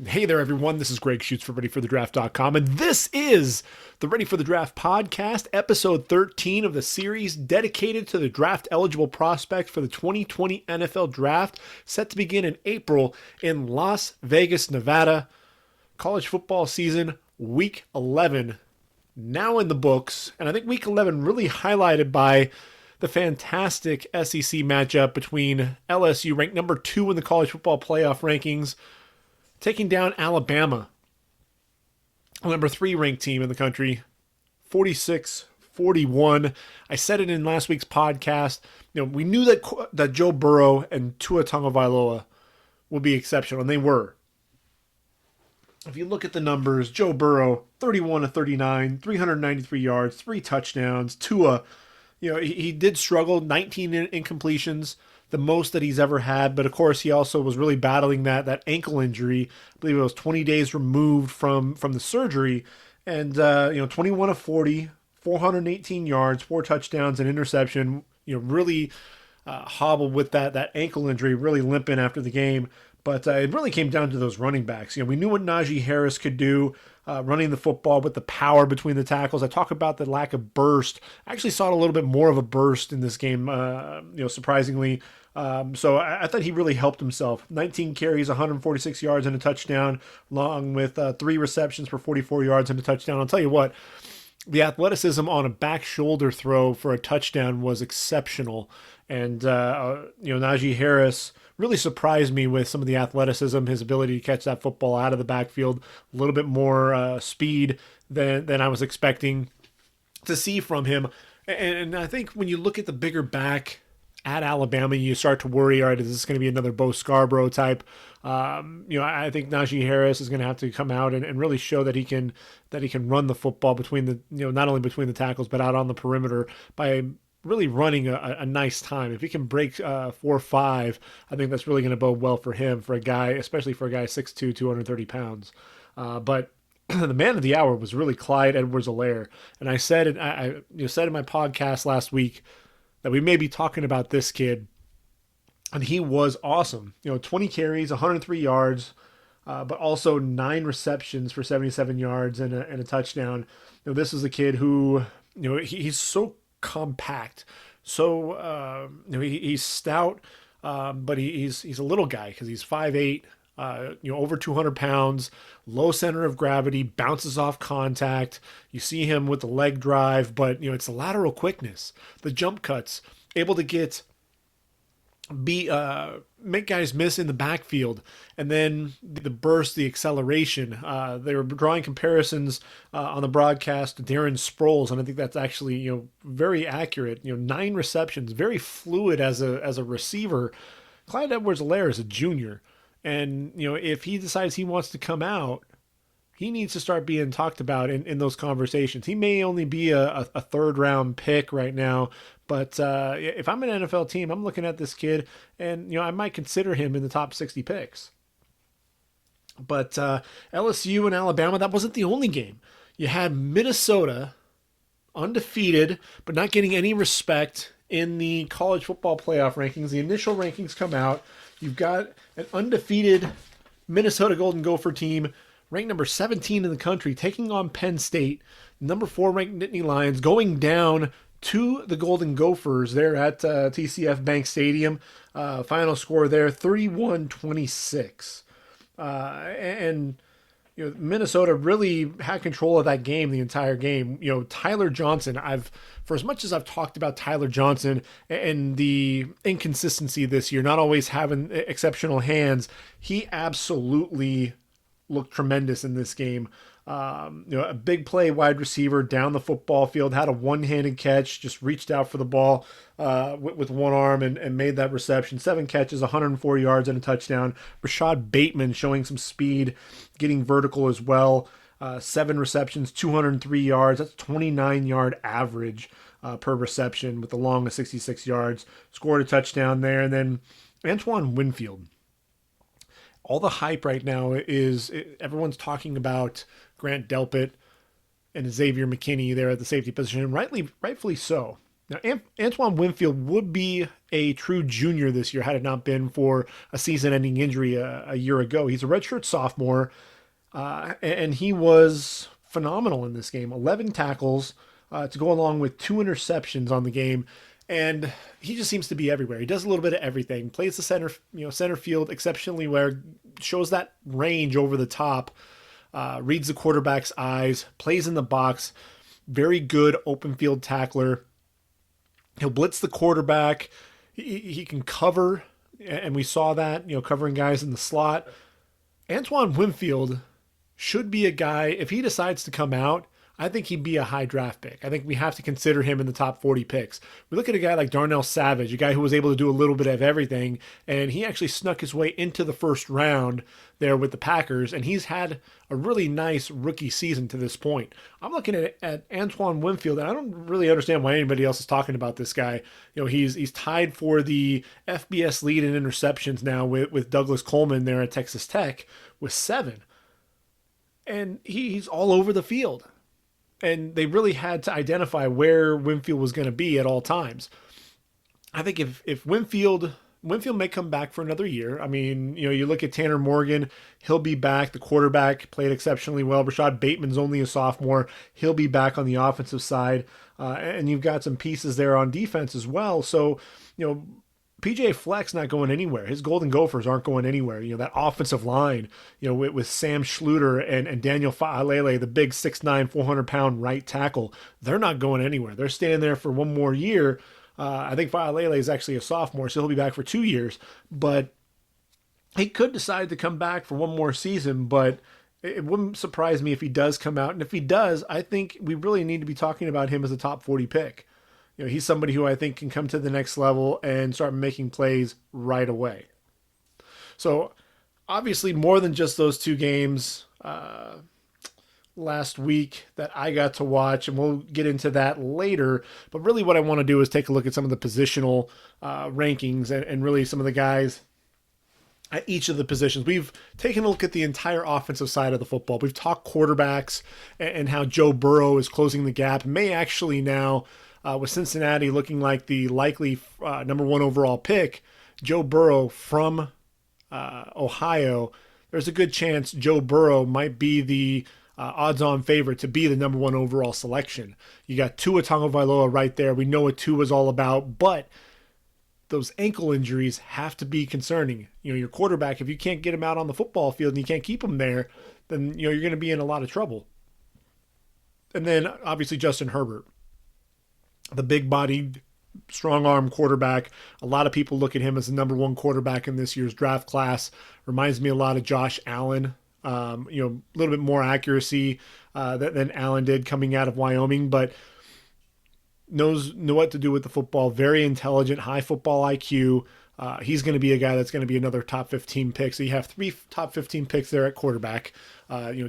Hey there, everyone. This is Gregg Schutze for Draft.com, and this is the Ready for the Draft podcast, episode 13 of the series dedicated to the draft-eligible prospects for the 2020 NFL Draft, set to begin in April in Las Vegas, Nevada. College football season, Week 11, now in the books, and I think Week 11 really highlighted by the fantastic SEC matchup between LSU, ranked number 2 in the college football playoff rankings, taking down Alabama, a number 3 ranked team in the country, 46-41. I said it in last week's podcast. We knew that Joe Burrow and Tua Tagovailoa would be exceptional, and they were. If you look at the numbers, Joe Burrow, 31-39, 393 yards, 3 touchdowns. Tua, he did struggle, 19 incompletions, the most that he's ever had. But of course, he also was really battling that ankle injury. I believe it was 20 days removed from the surgery. And 21 of 40, 418 yards, 4 touchdowns, and interception. Really hobbled with that ankle injury, really limping after the game. But it really came down to those running backs. We knew what Najee Harris could do, running the football with the power between the tackles. I talk about the lack of burst. I actually saw a little bit more of a burst in this game, surprisingly. So I thought he really helped himself. 19 carries, 146 yards, and a touchdown, along with 3 receptions for 44 yards and a touchdown. I'll tell you what, the athleticism on a back shoulder throw for a touchdown was exceptional. And, Najee Harris really surprised me with some of the athleticism, his ability to catch that football out of the backfield, a little bit more speed than I was expecting to see from him. And I think when you look at the bigger back at Alabama, you start to worry, all right, is this going to be another Bo Scarborough type? I think Najee Harris is going to have to come out and really show that he can run the football between the, not only between the tackles, but out on the perimeter by really running a nice time. If he can break 4.5, I think that's really going to bode well for him, for a guy, especially for a guy 6'2", 230 pounds. But the man of the hour was really Clyde Edwards-Helaire. And I said, I said in my podcast last week that we may be talking about this kid, and he was awesome. 20 carries, 103 yards, but also 9 receptions for 77 yards and a touchdown. This is a kid who, he's so compact, so he's stout, but he's a little guy because he's 5'8", over 200 pounds, low center of gravity, bounces off contact. You see him with the leg drive, but it's the lateral quickness, the jump cuts, able to make guys miss in the backfield, and then the burst, the acceleration. They were drawing comparisons on the broadcast to Darren Sproles, and I think that's actually very accurate. 9 receptions, very fluid as a receiver. Clyde Edwards-Helaire is a junior, and if he decides he wants to come out, he needs to start being talked about in those conversations. He may only be a third-round pick right now, but if I'm an NFL team, I'm looking at this kid, and I might consider him in the top 60 picks. But LSU and Alabama, that wasn't the only game. You had Minnesota, undefeated, but not getting any respect in the college football playoff rankings. The initial rankings come out. You've got an undefeated Minnesota Golden Gopher team, ranked number 17 in the country, taking on Penn State, number 4 ranked Nittany Lions, going down to the Golden Gophers there at TCF Bank Stadium. Final score there, 31-26. And Minnesota really had control of that game the entire game. Tyler Johnson, for as much as I've talked about Tyler Johnson and the inconsistency this year, not always having exceptional hands, he absolutely looked tremendous in this game. A big play wide receiver down the football field, had a one-handed catch, just reached out for the ball with one arm and made that reception. 7 catches, 104 yards and a touchdown. Rashad Bateman showing some speed, getting vertical as well. 7 receptions, 203 yards. That's 29-yard average per reception with the long of 66 yards. Scored a touchdown there. And then Antoine Winfield. All the hype right now is everyone's talking about Grant Delpit and Xavier McKinney there at the safety position, rightfully so. Now, Antoine Winfield would be a true junior this year had it not been for a season-ending injury a year ago. He's a redshirt sophomore, and he was phenomenal in this game. 11 tackles to go along with 2 interceptions on the game, and he just seems to be everywhere. He does a little bit of everything. Plays the center field exceptionally well. Shows that range over the top. Reads the quarterback's eyes. Plays in the box. Very good open field tackler. He'll blitz the quarterback. He can cover, and we saw that, covering guys in the slot. Antoine Winfield should be a guy, if he decides to come out, I think he'd be a high draft pick. I think we have to consider him in the top 40 picks. We look at a guy like Darnell Savage, a guy who was able to do a little bit of everything, and he actually snuck his way into the first round there with the Packers, and he's had a really nice rookie season to this point. I'm looking at Antoine Winfield, and I don't really understand why anybody else is talking about this guy. He's tied for the FBS lead in interceptions now with Douglas Coleman there at Texas Tech with 7. And he's all over the field. And they really had to identify where Winfield was going to be at all times. I think if Winfield may come back for another year. I mean, you look at Tanner Morgan, he'll be back. The quarterback played exceptionally well. Rashad Bateman's only a sophomore. He'll be back on the offensive side. And you've got some pieces there on defense as well. So, PJ Fleck's not going anywhere. His Golden Gophers aren't going anywhere. That offensive line, with Sam Schluter and Daniel Fa'alele, the big 6'9", 400-pound right tackle, they're not going anywhere. They're staying there for one more year. I think Fa'alele is actually a sophomore, so he'll be back for 2 years. But he could decide to come back for one more season, but it wouldn't surprise me if he does come out. And if he does, I think we really need to be talking about him as a top 40 pick. He's somebody who I think can come to the next level and start making plays right away. So, obviously, more than just those 2 games last week that I got to watch, and we'll get into that later. But really what I want to do is take a look at some of the positional rankings and really some of the guys at each of the positions. We've taken a look at the entire offensive side of the football. We've talked quarterbacks and how Joe Burrow is closing the gap, may actually now, with Cincinnati looking like the likely number 1 overall pick, Joe Burrow from Ohio, there's a good chance Joe Burrow might be the odds-on favorite to be the number 1 overall selection. You got Tua Tagovailoa right there. We know what Tua's all about, but those ankle injuries have to be concerning. Your quarterback, if you can't get him out on the football field and you can't keep him there, then you're going to be in a lot of trouble. And then obviously Justin Herbert, the big-bodied, strong-arm quarterback. A lot of people look at him as the number 1 quarterback in this year's draft class. Reminds me a lot of Josh Allen. A little bit more accuracy than Allen did coming out of Wyoming, but knows what to do with the football. Very intelligent, high football IQ. He's going to be a guy that's going to be another top 15 pick. So you have 3 top 15 picks there at quarterback.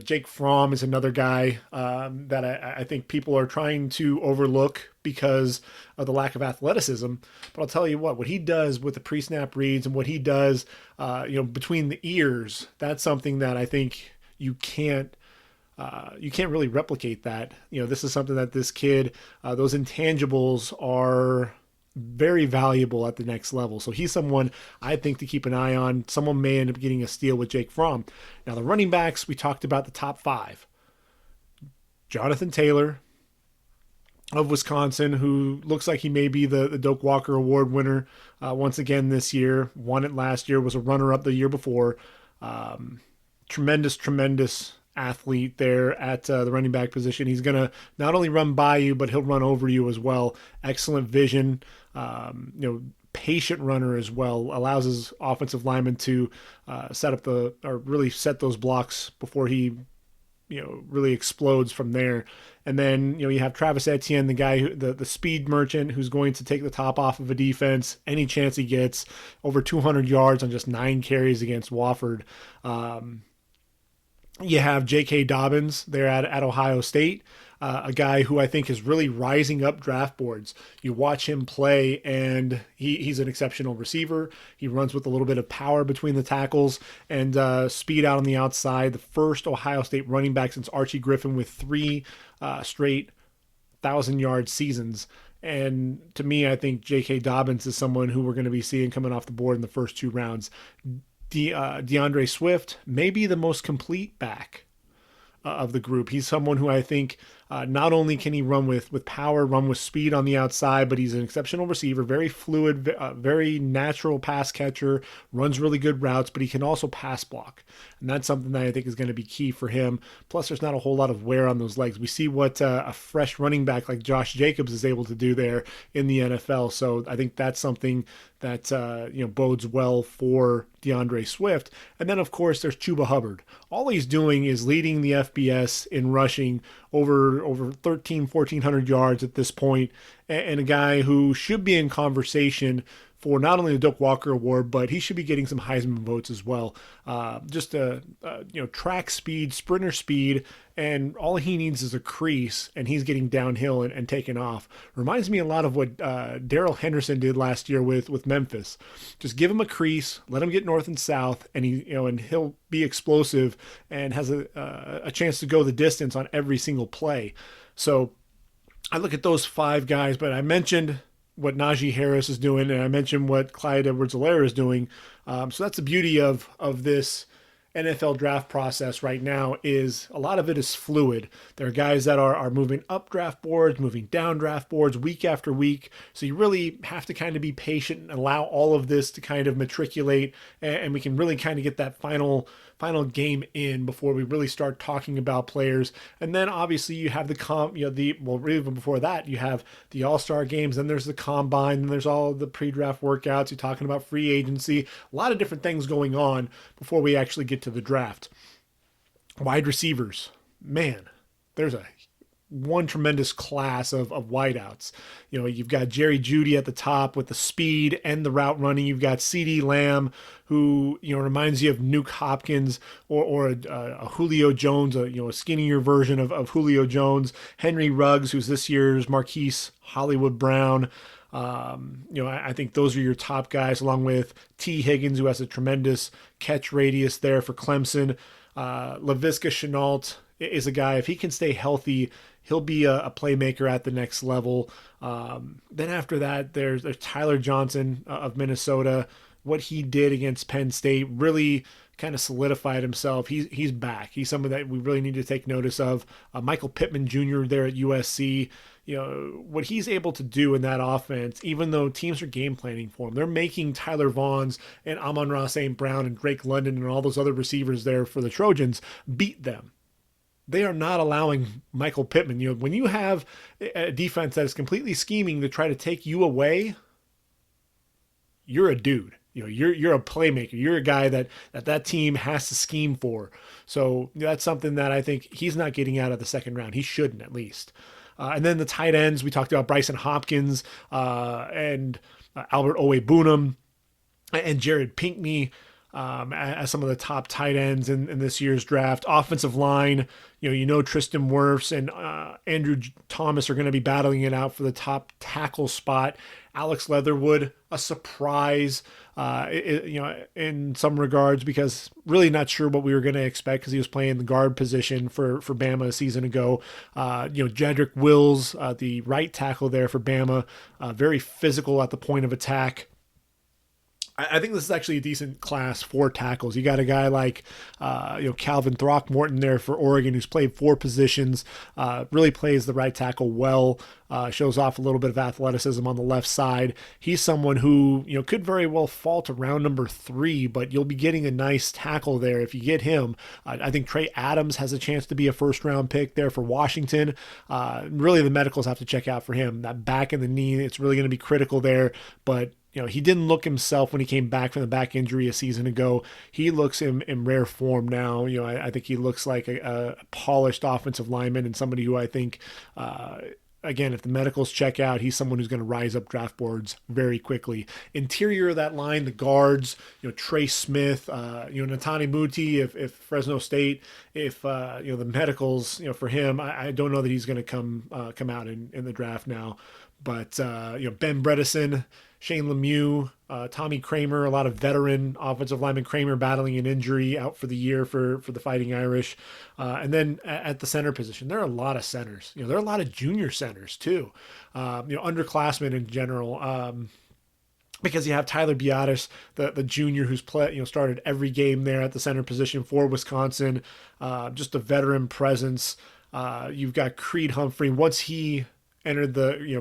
Jake Fromm is another guy that I think people are trying to overlook because of the lack of athleticism. But I'll tell you what he does with the pre-snap reads and what he does, between the ears, that's something that I think you can't really replicate that. This is something that this kid, those intangibles are very valuable at the next level. So he's someone I think to keep an eye on. Someone may end up getting a steal with Jake Fromm. Now the running backs, we talked about the top 5. Jonathan Taylor of Wisconsin, who looks like he may be the Doak Walker Award winner once again this year. Won it last year, was a runner-up the year before. Tremendous athlete there at the running back position. He's going to not only run by you, but he'll run over you as well. Excellent vision, patient runner as well. Allows his offensive lineman to really set those blocks before he, really explodes from there. And then, you have Travis Etienne, the guy the speed merchant who's going to take the top off of a defense any chance he gets. Over 200 yards on just 9 carries against Wofford. You have J.K. Dobbins there at Ohio State, a guy who I think is really rising up draft boards. You watch him play, and he's an exceptional receiver. He runs with a little bit of power between the tackles and speed out on the outside. The first Ohio State running back since Archie Griffin with 3 straight 1,000-yard seasons. And to me, I think J.K. Dobbins is someone who we're going to be seeing coming off the board in the first 2 rounds. DeAndre Swift may be the most complete back of the group. He's someone who I think not only can he run with power, run with speed on the outside, but he's an exceptional receiver, very fluid, very natural pass catcher, runs really good routes, but he can also pass block. And that's something that I think is going to be key for him. Plus, there's not a whole lot of wear on those legs. We see what a fresh running back like Josh Jacobs is able to do there in the NFL. So I think that's something that bodes well for DeAndre Swift. And then, of course, there's Chuba Hubbard. All he's doing is leading the FBS in rushing over 1,400 yards at this point, and a guy who should be in conversation for not only the Doak Walker Award, but he should be getting some Heisman votes as well. Just track speed, sprinter speed, and all he needs is a crease, and he's getting downhill and taking off. Reminds me a lot of what Darrell Henderson did last year with Memphis. Just give him a crease, let him get north and south, and he'll be explosive and has a chance to go the distance on every single play. So I look at those 5 guys, but I mentioned what Najee Harris is doing, and I mentioned what Clyde Edwards-Helaire is doing. So that's the beauty of this NFL draft process right now, is a lot of it is fluid. There are guys that are moving up draft boards, moving down draft boards week after week. So you really have to kind of be patient and allow all of this to kind of matriculate, and we can really kind of get that final game in before we really start talking about players. And then obviously you have even before that, you have the All-Star games, then there's the combine, then there's all the pre-draft workouts. You're talking about free agency, a lot of different things going on before we actually get to the draft. Wide receivers, man, there's one tremendous class of wideouts. You've got Jerry Jeudy at the top with the speed and the route running. You've got CeeDee Lamb, who reminds you of Nuke Hopkins or a Julio Jones, a skinnier version of Julio Jones. Henry Ruggs, who's this year's Marquise Hollywood Brown. I think those are your top guys, along with T. Higgins, who has a tremendous catch radius there for Clemson. Laviska Shenault is a guy, if he can stay healthy, he'll be a playmaker at the next level. Then after that, there's Tyler Johnson of Minnesota. What he did against Penn State really kind of solidified himself. He's back. He's someone that we really need to take notice of. Michael Pittman Jr. there at USC. What he's able to do in that offense, even though teams are game planning for him, they're making Tyler Vaughns and Amon-Ra St. Brown and Drake London and all those other receivers there for the Trojans beat them. They are not allowing Michael Pittman. When you have a defense that is completely scheming to try to take you away, you're a dude. You're a playmaker. You're a guy that team has to scheme for. So that's something that I think he's not getting out of the second round. He shouldn't, at least. And then the tight ends, we talked about Bryson Hopkins and Albert Owe-Bunam and Jared Pinkney as some of the top tight ends in this year's draft. Offensive line, Tristan Wirfs and Andrew Thomas are going to be battling it out for the top tackle spot. Alex Leatherwood, a surprise, in some regards, because really not sure what we were going to expect because he was playing the guard position for Bama a season ago. Jedrick Wills, the right tackle there for Bama, very physical at the point of attack. I think this is actually a decent class for tackles. You got a guy like, Calvin Throckmorton there for Oregon, who's played 4 positions, really plays the right tackle well, shows off a little bit of athleticism on the left side. He's someone who, could very well fall to round number 3, but you'll be getting a nice tackle there if you get him. I think Trey Adams has a chance to be a first-round pick there for Washington. Really, the medicals have to check out for him. That back and the knee, it's really going to be critical there, but he didn't look himself when he came back from the back injury a season ago. He looks in rare form now. I think he looks like a polished offensive lineman and somebody who I think, again, if the medicals check out, he's someone who's going to rise up draft boards very quickly. Interior of that line, the guards, Trey Smith, Natani Muti, if Fresno State, if the medicals, for him, I don't know that he's going to come out in the draft now. But Ben Bredesen Shane Lemieux, Tommy Kramer, a lot of veteran offensive lineman. Kramer battling an injury, out for the year for the Fighting Irish. And then at the center position, there are a lot of centers. There are a lot of junior centers too. Underclassmen in general. Because you have Tyler Biadasz, the junior who's started every game there at the center position for Wisconsin, just a veteran presence. You've got Creed Humphrey. Once he entered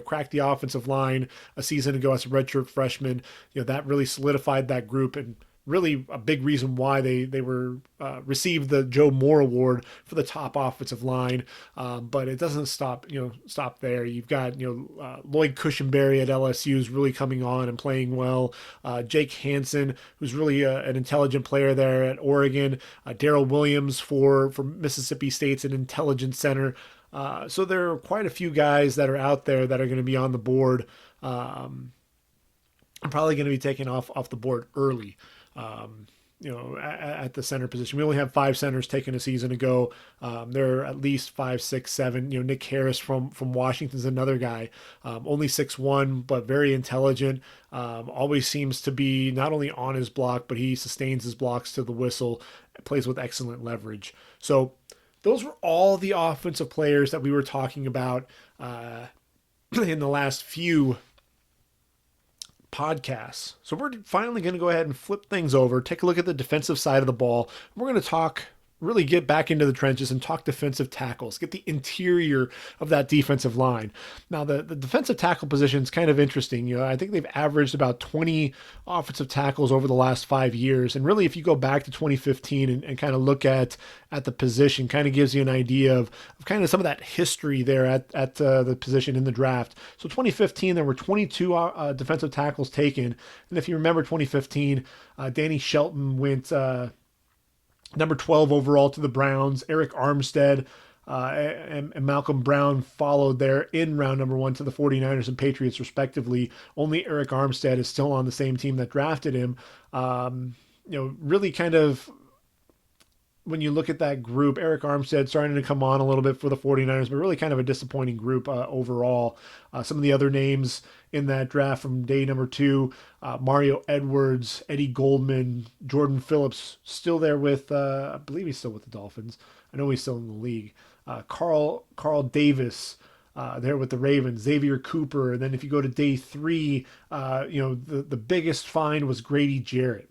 cracked the offensive line a season ago as a redshirt freshman, that really solidified that group, and really a big reason why they were received the Joe Moore Award for the top offensive line. But it doesn't stop there. You've got Lloyd Cushenberry at LSU is really coming on and playing well. Jake Hansen, who's really an intelligent player there at Oregon. Darrell Williams for Mississippi State's an intelligent center. So there are quite a few guys that are out there that are going to be on the board. I'm probably going to be taken off the board early. At the center position. We only have 5 centers taken a season ago. There are at least 5, 6, 7. Nick Harris from Washington's another guy. Only 6'1", but very intelligent. Always seems to be not only on his block, but he sustains his blocks to the whistle. Plays with excellent leverage. So those were all the offensive players that we were talking about in the last few podcasts. So we're finally going to go ahead and flip things over, take a look at the defensive side of the ball. We're going to really get back into the trenches and talk defensive tackles, get the interior of that defensive line. Now, the defensive tackle position is kind of interesting. I think they've averaged about 20 offensive tackles over the last 5 years. And really, if you go back to 2015 and kind of look at the position, kind of gives you an idea of kind of some of that history there at the position in the draft. So 2015, there were 22 defensive tackles taken. And if you remember 2015, Danny Shelton went number 12 overall to the Browns. Eric Armstead and Malcolm Brown followed there in round number 1 to the 49ers and Patriots respectively. Only Eric Armstead is still on the same team that drafted him. Really kind of, when you look at that group, Eric Armstead starting to come on a little bit for the 49ers, but really kind of a disappointing group overall. Some of the other names in that draft from day number 2, Mario Edwards, Eddie Goldman, Jordan Phillips, still there with, I believe he's still with the Dolphins. I know he's still in the league. Carl Davis, there with the Ravens, Xavier Cooper. And then if you go to day 3, the biggest find was Grady Jarrett.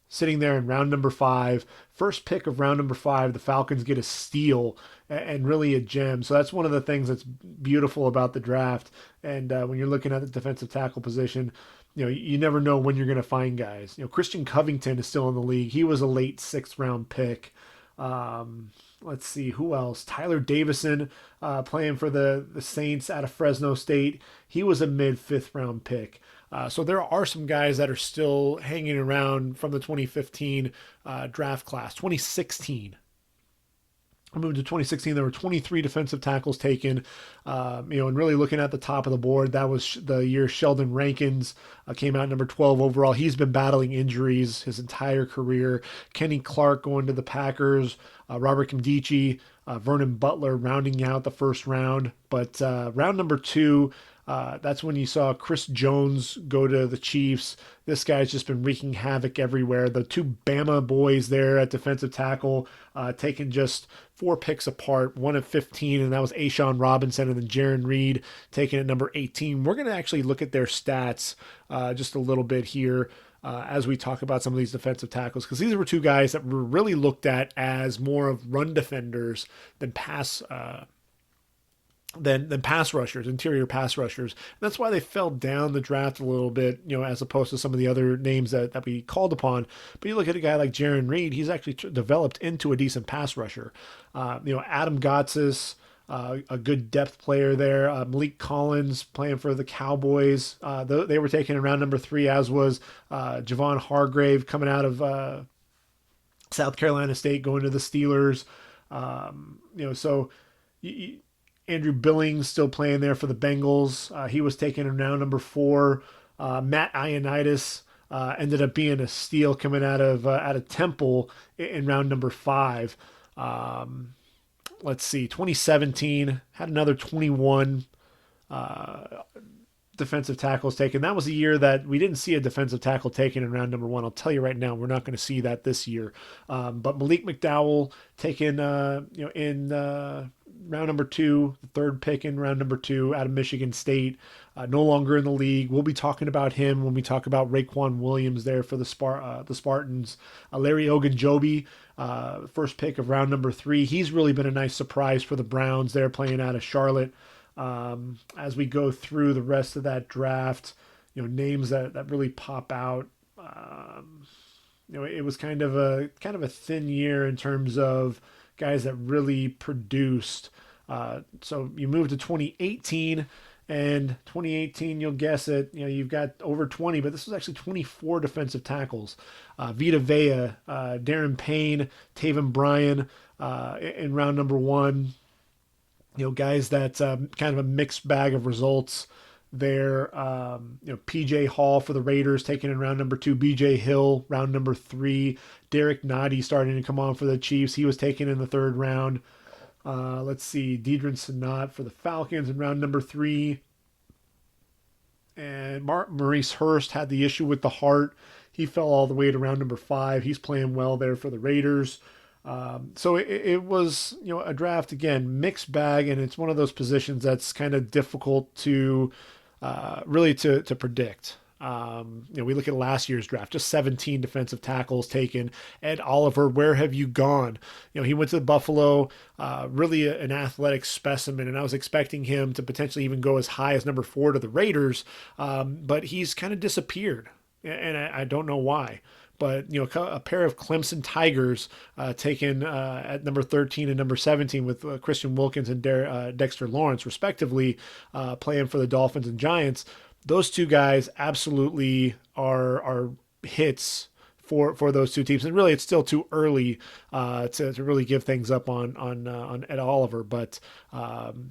Sitting there in round number 5, first pick of round number 5, the Falcons get a steal and really a gem. So that's one of the things that's beautiful about the draft. And when you're looking at the defensive tackle position, you never know when you're going to find guys. Christian Covington is still in the league. He was a late 6th round pick. Let's see, who else? Tyler Davison, playing for the Saints out of Fresno State. He was a mid 5th round pick. So there are some guys that are still hanging around from the 2015 draft class. 2016. I moved to 2016. There were 23 defensive tackles taken. And really looking at the top of the board, that was the year Sheldon Rankins came out number 12 overall. He's been battling injuries his entire career. Kenny Clark going to the Packers. Robert Nkemdiche, Vernon Butler rounding out the first round. But round number 2, that's when you saw Chris Jones go to the Chiefs. This guy's just been wreaking havoc everywhere. The 2 Bama boys there at defensive tackle, taking just 4 picks apart, one at 15, and that was Ashawn Robinson, and then Jaron Reed taking at number 18. We're going to actually look at their stats just a little bit here as we talk about some of these defensive tackles, because these were 2 guys that were really looked at as more of run defenders than pass pass rushers, interior pass rushers. And that's why they fell down the draft a little bit, as opposed to some of the other names that we called upon. But you look at a guy like Jaron Reed, he's actually developed into a decent pass rusher. Adam Gotsis, a good depth player there. Malik Collins playing for the Cowboys. They were taken in round number 3, as was Javon Hargrave coming out of South Carolina State going to the Steelers. Andrew Billings still playing there for the Bengals. He was taken in round number 4. Matt Ioannidis ended up being a steal coming out of Temple in round number 5. Let's see, 2017 had another 21 defensive defensive tackles taken. That was a year that we didn't see a defensive tackle taken in round number 1. I'll tell you right now, we're not going to see that this year. But Malik McDowell taken, in round number 2, the third pick in round number 2 out of Michigan State, no longer in the league. We'll be talking about him when we talk about Raequan Williams there for the Spartans. Larry Ogunjobi, first pick of round number 3. He's really been a nice surprise for the Browns. They're playing out of Charlotte. As we go through the rest of that draft, names that really pop out. It was kind of a thin year in terms of guys that really produced. So you move to 2018, and 2018, you'll guess it. You've got over 20, but this was actually 24 defensive tackles. Vita Vea, Darren Payne, Taven Bryan in round number 1. Guys that kind of a mixed bag of results there. PJ Hall for the Raiders taken in round number 2. BJ Hill, round number 3. Derek Noddy starting to come on for the Chiefs. He was taken in the 3rd round. Let's see. Deidrin Sanat for the Falcons in round number 3. And Maurice Hurst had the issue with the heart. He fell all the way to round number 5. He's playing well there for the Raiders. So it was, a draft, again, mixed bag, and it's one of those positions that's kind of difficult to really to predict. We look at last year's draft, just 17 defensive tackles taken. Ed Oliver, where have you gone? He went to Buffalo, really an athletic specimen, and I was expecting him to potentially even go as high as number 4 to the Raiders, but he's kind of disappeared, and I don't know why. But, a pair of Clemson Tigers taken at number 13 and number 17 with Christian Wilkins and Dexter Lawrence, respectively, playing for the Dolphins and Giants. Those two guys absolutely are hits for those two teams. And really, it's still too early to really give things up on Ed Oliver. But,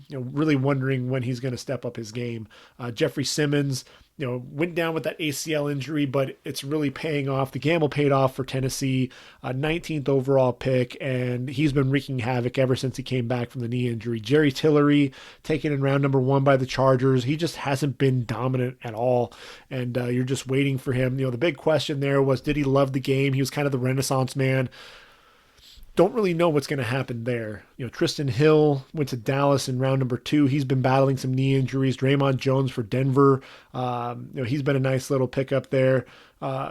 really wondering when he's going to step up his game. Jeffrey Simmons, went down with that ACL injury, but it's really paying off. The gamble paid off for Tennessee, 19th overall pick, and he's been wreaking havoc ever since he came back from the knee injury. Jerry Tillery, taken in round number 1 by the Chargers. He just hasn't been dominant at all, and you're just waiting for him. The big question there was, did he love the game? He was kind of the Renaissance man. Don't really know what's going to happen there. Tristan Hill went to Dallas in round number 2. He's been battling some knee injuries. Draymond Jones for Denver. He's been a nice little pickup there.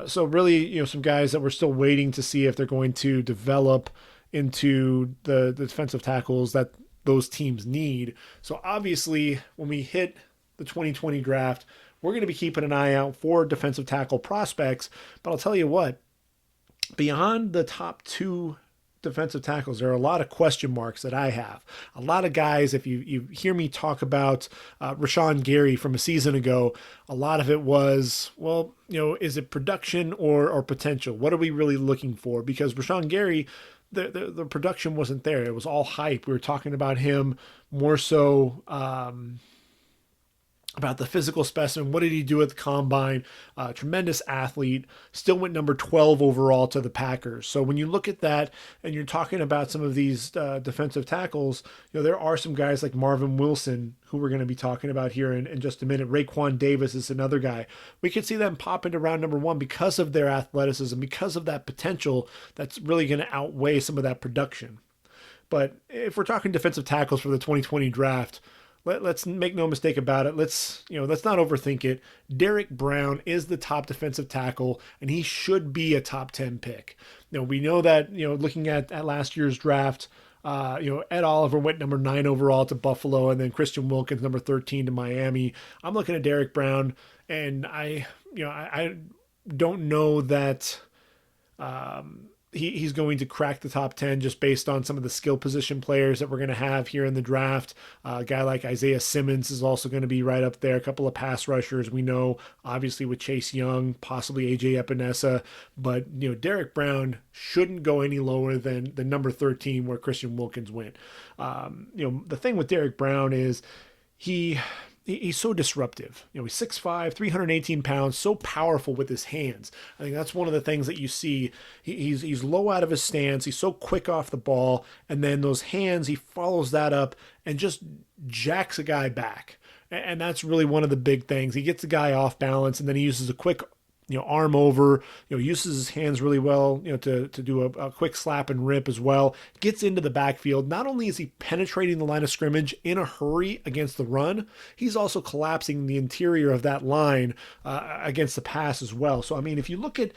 So really, some guys that we're still waiting to see if they're going to develop into the defensive tackles that those teams need. So obviously, when we hit the 2020 draft, we're going to be keeping an eye out for defensive tackle prospects. But I'll tell you what, beyond the top 2 defensive tackles, there are a lot of question marks that I have. A lot of guys, if you hear me talk about Rashawn Gary from a season ago, a lot of it was, is it production or potential? What are we really looking for? Because Rashawn Gary, the production wasn't there. It was all hype. We were talking about him more so about the physical specimen. What did he do at the combine? Tremendous athlete. Still went number 12 overall to the Packers. So when you look at that and you're talking about some of these defensive tackles, there are some guys like Marvin Wilson who we're going to be talking about here in just a minute. Raekwon Davis is another guy. We could see them pop into round number 1 because of their athleticism, because of that potential that's really going to outweigh some of that production. But if we're talking defensive tackles for the 2020 draft, let's make no mistake about it. Let's not overthink it. Derrick Brown is the top defensive tackle, and he should be a top 10 pick. We know that, looking at last year's draft, Ed Oliver went number 9 overall to Buffalo, and then Christian Wilkins number 13 to Miami. I'm looking at Derrick Brown, and I don't know that he's going to crack the top 10 just based on some of the skill position players that we're going to have here in the draft. A guy like Isaiah Simmons is also going to be right up there. A couple of pass rushers we know, obviously with Chase Young, possibly AJ Epinesa, but Derrick Brown shouldn't go any lower than the number 13 where Christian Wilkins went. The thing with Derrick Brown is he's so disruptive. He's 6'5", 318 pounds, so powerful with his hands. I think that's one of the things that you see. He's low out of his stance. He's so quick off the ball. And then those hands, he follows that up and just jacks a guy back. And that's really one of the big things. He gets the guy off balance, and then he uses a quick arm over, uses his hands really well, to do a quick slap and rip as well. Gets into the backfield. Not only is he penetrating the line of scrimmage in a hurry against the run, he's also collapsing the interior of that line against the pass as well. So, I mean, if you look at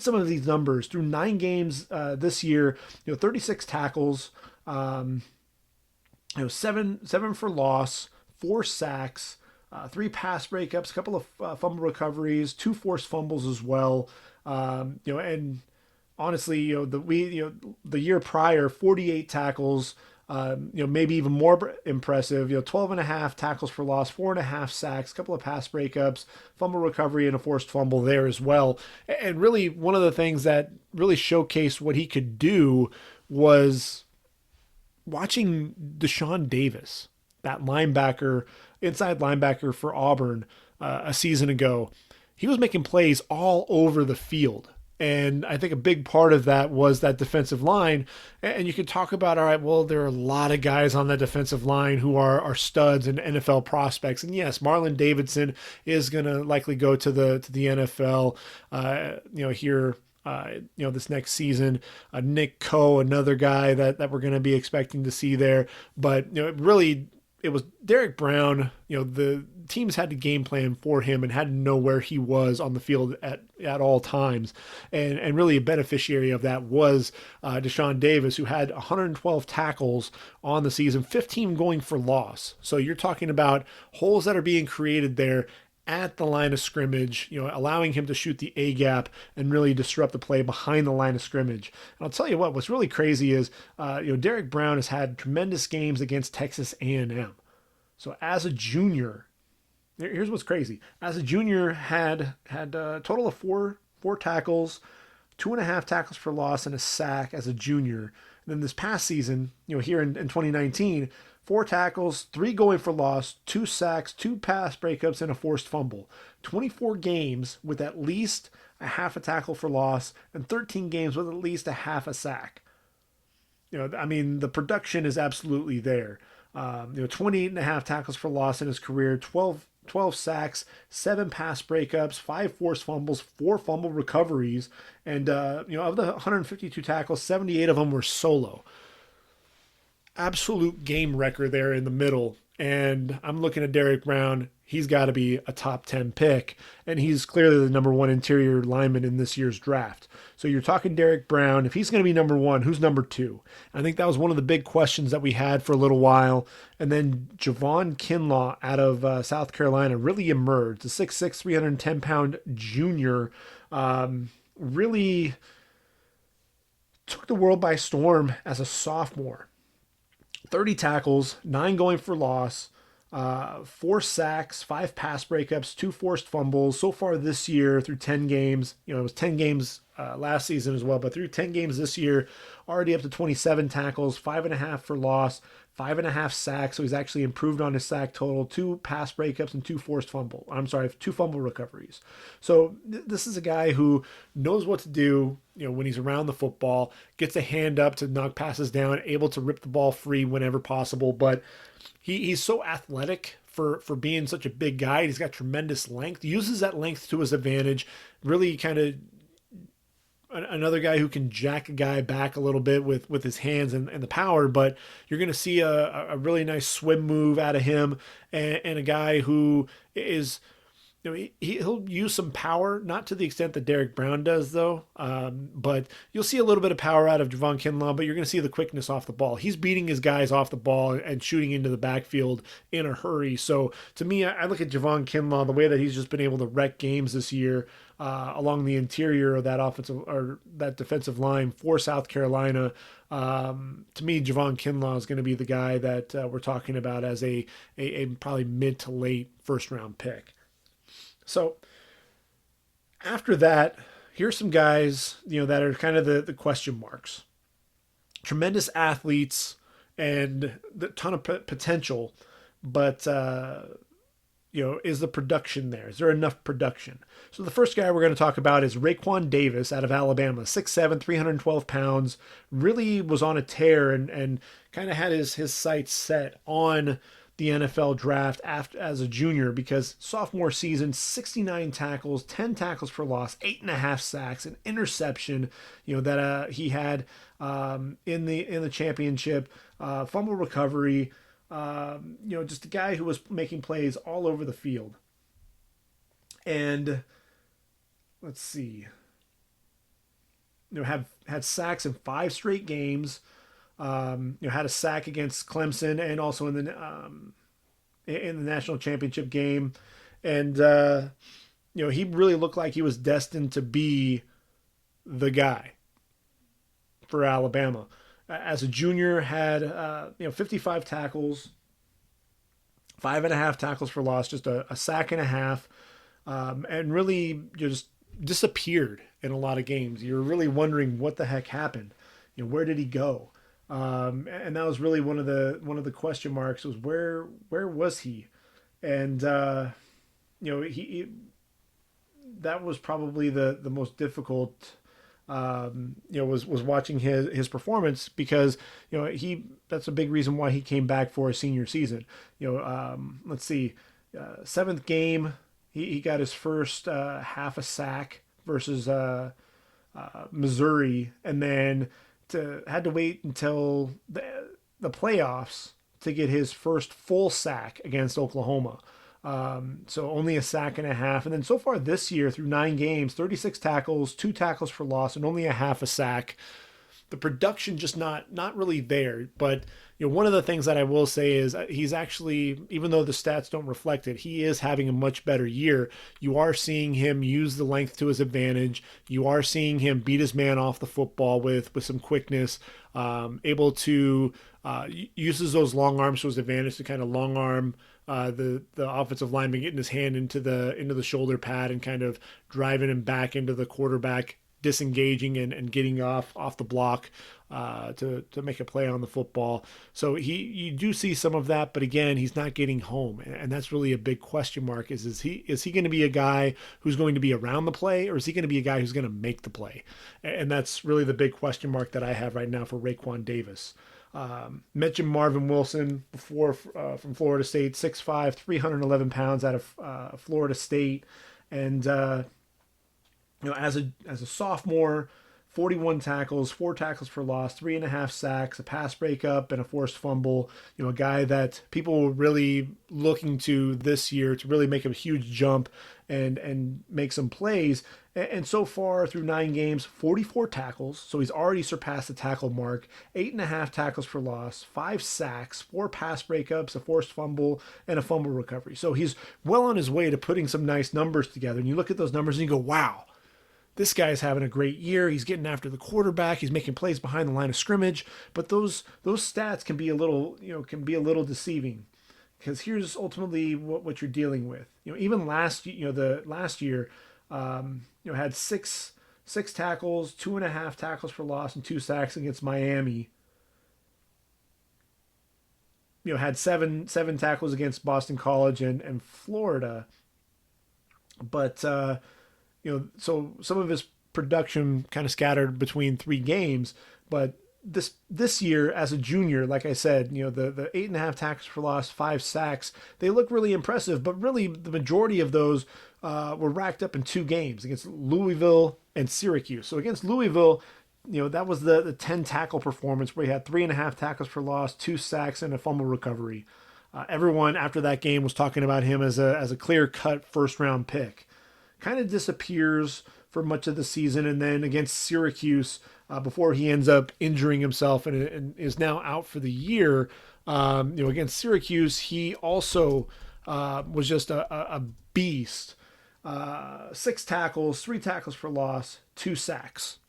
some of these numbers through 9 games this year, 36 tackles, 7 for loss, 4 sacks, 3 pass breakups, a couple of fumble recoveries, 2 forced fumbles as well. And honestly, the year prior, 48 tackles, maybe even more impressive, 12 and a half tackles for loss, 4.5 sacks, a couple of pass breakups, fumble recovery, and a forced fumble there as well. And really, one of the things that really showcased what he could do was watching Deshaun Davis, that linebacker, inside linebacker for Auburn a season ago. He was making plays all over the field. And I think a big part of that was that defensive line. And you can talk about, all right, well, there are a lot of guys on that defensive line who are studs and NFL prospects. And yes, Marlon Davidson is going to likely go to the NFL, here, this next season. Nick Coe, another guy that we're going to be expecting to see there. But, it was Derrick Brown. The teams had to game plan for him and had to know where he was on the field at all times. And really a beneficiary of that was Deshaun Davis, who had 112 tackles on the season, 15 going for loss. So you're talking about holes that are being created there at the line of scrimmage, allowing him to shoot the A-gap and really disrupt the play behind the line of scrimmage. And I'll tell you what's really crazy is, Derrick Brown has had tremendous games against Texas A&M. So as a junior, here's what's crazy. As a junior, had a total of four tackles, 2.5 tackles for loss, and a sack as a junior. And then this past season, here in 2019, 4 tackles, 3 going for loss, 2 sacks, 2 pass breakups, and a forced fumble. 24 games with at least a half a tackle for loss, and 13 games with at least a half a sack. The production is absolutely there. 28.5 tackles for loss in his career, 12 sacks, 7 pass breakups, 5 forced fumbles, 4 fumble recoveries, and of the 152 tackles, 78 of them were solo. Absolute game wrecker there in the middle. And I'm looking at Derrick Brown. He's got to be a top 10 pick. And he's clearly the number 1 interior lineman in this year's draft. So you're talking Derrick Brown. If he's going to be number 1, who's number 2? I think that was one of the big questions that we had for a little while. And then Javon Kinlaw out of South Carolina really emerged. The 6'6", 310-pound junior really took the world by storm as a sophomore. 30 tackles, 9 going for loss, 4 sacks, 5 pass breakups, 2 forced fumbles. So far this year through 10 games, it was 10 games last season as well, but through 10 games this year, already up to 27 tackles, 5.5 for loss, 5.5 sacks. So he's actually improved on his sack total, 2 pass breakups and 2 2 fumble recoveries. So this is a guy who knows what to do, when he's around the football, gets a hand up to knock passes down, able to rip the ball free whenever possible. But he's so athletic for being such a big guy. He's got tremendous length, uses that length to his advantage, really kind of another guy who can jack a guy back a little bit with his hands and the power, but you're going to see a really nice swim move out of him, and a guy who is, he'll use some power, not to the extent that Derrick Brown does though, but you'll see a little bit of power out of Javon Kinlaw, but you're going to see the quickness off the ball. He's beating his guys off the ball and shooting into the backfield in a hurry. So to me, I look at Javon Kinlaw, the way that he's just been able to wreck games this year, along the interior of that offensive or that defensive line for South Carolina. To me, Javon Kinlaw is going to be the guy that we're talking about as a probably mid to late first round pick. So after that, here's some guys, that are kind of the question marks. Tremendous athletes and a ton of potential, but is the production there? Is there enough production? So the first guy we're going to talk about is Raequan Davis out of Alabama, 6'7", 312 pounds, really was on a tear and kind of had his sights set on the NFL draft as a junior, because sophomore season, 69 tackles, 10 tackles for loss, 8.5 sacks, an interception, that he had in the championship, fumble recovery, just a guy who was making plays all over the field. And let's see, had sacks in 5 straight games. Had a sack against Clemson and also in the national championship game, and he really looked like he was destined to be the guy for Alabama. As a junior, had 55 tackles, 5.5 tackles for loss, just a sack and a half, and really just disappeared in a lot of games. You're really wondering what the heck happened. Where did he go? And that was really one of the question marks, was where was he? And he that was probably the most difficult. Was watching his performance, because that's a big reason why he came back for his senior season. Let's see, 7th game, he got his first half a sack versus Missouri, and then had to wait until the playoffs to get his first full sack against Oklahoma. So only a sack and a half. And then so far this year, through 9 games, 36 tackles, 2 tackles for loss, and only a half a sack. The production just not really there. But one of the things that I will say is he's actually, even though the stats don't reflect it, he is having a much better year. You are seeing him use the length to his advantage. You are seeing him beat his man off the football with some quickness, able to uses those long arms to his advantage to kind of long arm the offensive lineman, getting his hand into the shoulder pad and kind of driving him back into the quarterback, disengaging and getting off the block to make a play on the football. So you do see some of that, but again, he's not getting home, and that's really a big question mark. Is he going to be a guy who's going to be around the play, or is he going to be a guy who's going to make the play? And that's really the big question mark that I have right now for Raekwon Davis. Mentioned Marvin Wilson before, from Florida State, 6'5", 311 pounds out of Florida State, and as a sophomore, 41 tackles, 4 tackles for loss, 3.5 sacks, a pass breakup, and a forced fumble. A guy that people were really looking to this year to really make a huge jump and make some plays. And so far through 9 games, 44 tackles. So he's already surpassed the tackle mark. 8.5 tackles for loss, 5 sacks, 4 pass breakups, a forced fumble, and a fumble recovery. So he's well on his way to putting some nice numbers together. And you look at those numbers and you go, wow, this guy's having a great year. He's getting after the quarterback. He's making plays behind the line of scrimmage. But those stats can be a little deceiving, because here's ultimately what you're dealing with. Even last year, had six tackles, 2.5 tackles for loss, and 2 sacks against Miami. Had seven tackles against Boston College and Florida. But so some of his production kind of scattered between 3 games, but this year as a junior, like I said, the 8.5 tackles for loss, 5 sacks, they look really impressive, but really the majority of those were racked up in 2 games against Louisville and Syracuse. So against Louisville, that was the 10 tackle performance where he had 3.5 tackles for loss, 2 sacks, and a fumble recovery. Everyone after that game was talking about him as a clear-cut first-round pick. Kind of disappears for much of the season, and then against Syracuse, before he ends up injuring himself and is now out for the year, against Syracuse, he also was just a beast. 6 tackles, 3 tackles for loss, 2 sacks.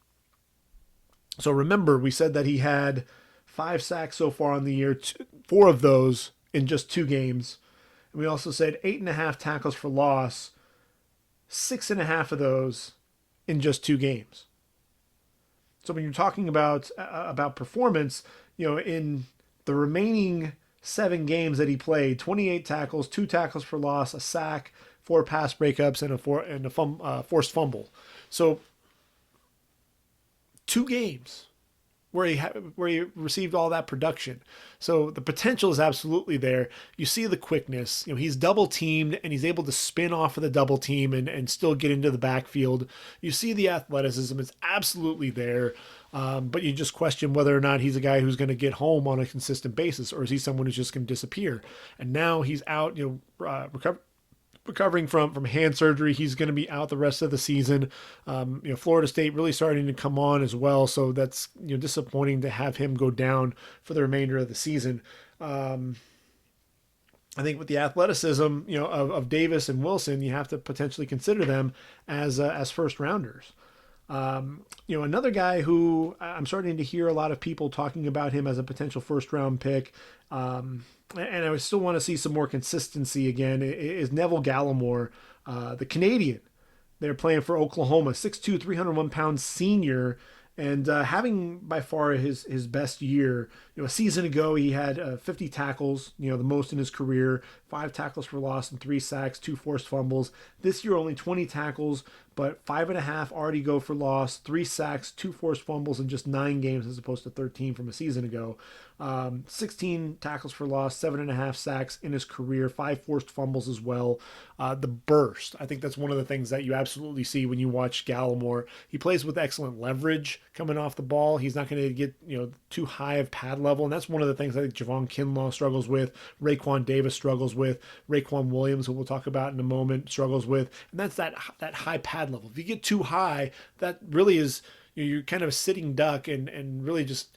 So remember, we said that he had 5 sacks so far on the year, 4 of those in just 2 games. And we also said 8.5 tackles for loss, 6.5 of those in just 2 games. So when you're talking about performance, in the remaining 7 games that he played, 28 tackles, 2 tackles for loss, a sack, 4 pass breakups, and a forced fumble. So 2 games, where he received all that production. So the potential is absolutely there. You see the quickness. He's double teamed and he's able to spin off of the double team and still get into the backfield. You see the athleticism. It's absolutely there. But you just question whether or not he's a guy who's going to get home on a consistent basis, or is he someone who's just going to disappear? And now he's out, recovering from hand surgery. He's going to be out the rest of the season. Florida State really starting to come on as well, so that's disappointing to have him go down for the remainder of the season. I think with the athleticism of Davis and Wilson, you have to potentially consider them as first rounders. Another guy who I'm starting to hear a lot of people talking about him as a potential first round pick, and I still want to see some more consistency again, is Neville Gallimore, the Canadian. They're playing for Oklahoma, 6'2", 301-pound senior, and having by far his best year. A season ago he had 50 tackles, the most in his career, 5 tackles for loss and 3 sacks, 2 forced fumbles. This year only 20 tackles, but 5.5 already go for loss, 3 sacks, 2 forced fumbles in just 9 games as opposed to 13 from a season ago. 16 tackles for loss, 7.5 sacks in his career, 5 forced fumbles as well. The burst, I think that's one of the things that you absolutely see when you watch Gallimore. He plays with excellent leverage coming off the ball. He's not going to get too high of pad level, and that's one of the things I think Javon Kinlaw struggles with, Raekwon Davis struggles with, Raequan Williams, who we'll talk about in a moment, struggles with, and that's that high pad level. If you get too high, that really is you're kind of a sitting duck and really just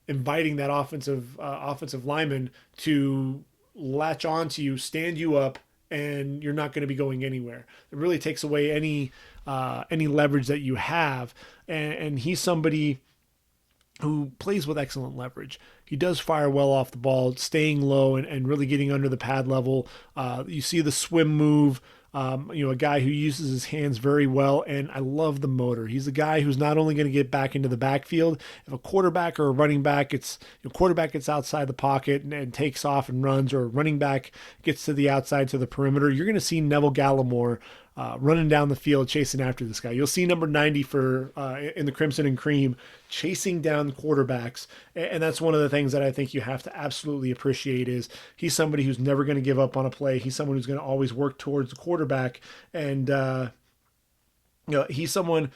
inviting that offensive lineman to latch onto you, stand you up, and you're not going to be going anywhere. It really takes away any leverage that you have, and he's somebody who plays with excellent leverage. He does fire well off the ball, staying low and really getting under the pad level. You see the swim move. A guy who uses his hands very well, and I love the motor. He's a guy who's not only going to get back into the backfield. If a quarterback or a running back, quarterback gets outside the pocket and takes off and runs, or a running back gets to the outside to the perimeter, you're going to see Neville Gallimore running down the field chasing after this guy. You'll see number 90 in the Crimson and Cream chasing down quarterbacks, and that's one of the things that I think you have to absolutely appreciate is he's somebody who's never going to give up on a play. He's someone who's going to always work towards the quarterback, and he's someone.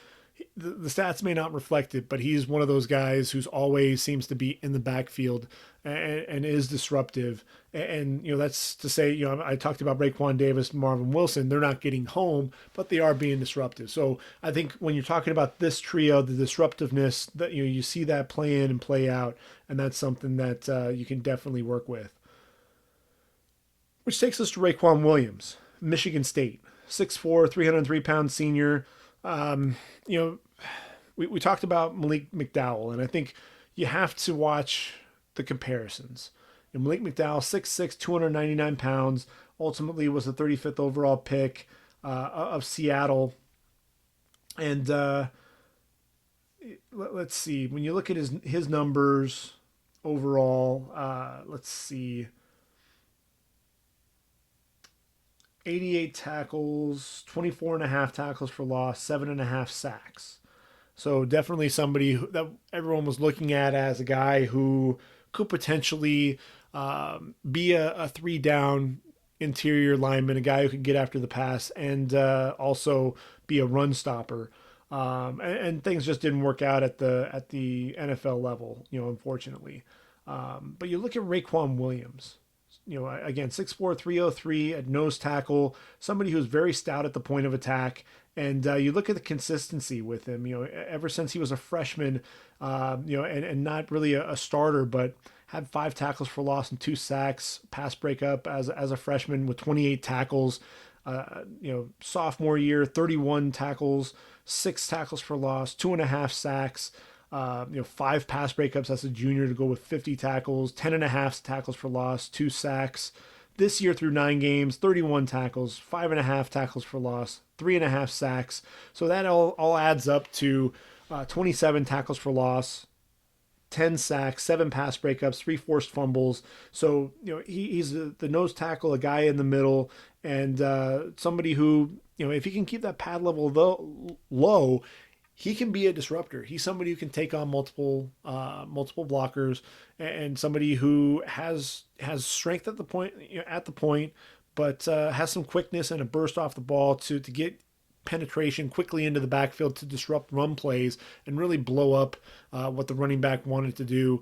The stats may not reflect it, but he's one of those guys who's always seems to be in the backfield and is disruptive. And that's to say, I talked about Raekwon Davis, Marvin Wilson. They're not getting home, but they are being disruptive. So I think when you're talking about this trio, the disruptiveness, that you see that play in and play out, and that's something that you can definitely work with. Which takes us to Raequan Williams, Michigan State, 6'4", 303-pound senior. We talked about Malik McDowell, and I think you have to watch the comparisons. Malik McDowell, 6'6", 299 pounds, ultimately was the 35th overall pick of Seattle. And let's see, when you look at his numbers overall, let's see, 88 tackles, 24.5 tackles for loss, 7.5 sacks. So definitely somebody that everyone was looking at as a guy who could potentially be a 3-down interior lineman, a guy who could get after the pass and also be a run stopper. And things just didn't work out at the NFL level, unfortunately. But you look at Raequan Williams. Again, 6'4", 303 at nose tackle, somebody who's very stout at the point of attack. And you look at the consistency with him, ever since he was a freshman, and not really a starter, but had 5 tackles for loss and 2 sacks, pass breakup as a freshman with 28 tackles. Sophomore year, 31 tackles, 6 tackles for loss, 2.5 sacks. 5 pass breakups as a junior to go with 50 tackles, 10.5 tackles for loss, 2 sacks. This year through 9 games, 31 tackles, 5.5 tackles for loss, 3.5 sacks. So that all adds up to 27 tackles for loss, 10 sacks, 7 pass breakups, 3 forced fumbles. So he's the nose tackle, a guy in the middle, and somebody who if he can keep that pad level low, he can be a disruptor. He's somebody who can take on multiple blockers, and somebody who has strength at the point, but has some quickness and a burst off the ball to get penetration quickly into the backfield to disrupt run plays and really blow up what the running back wanted to do.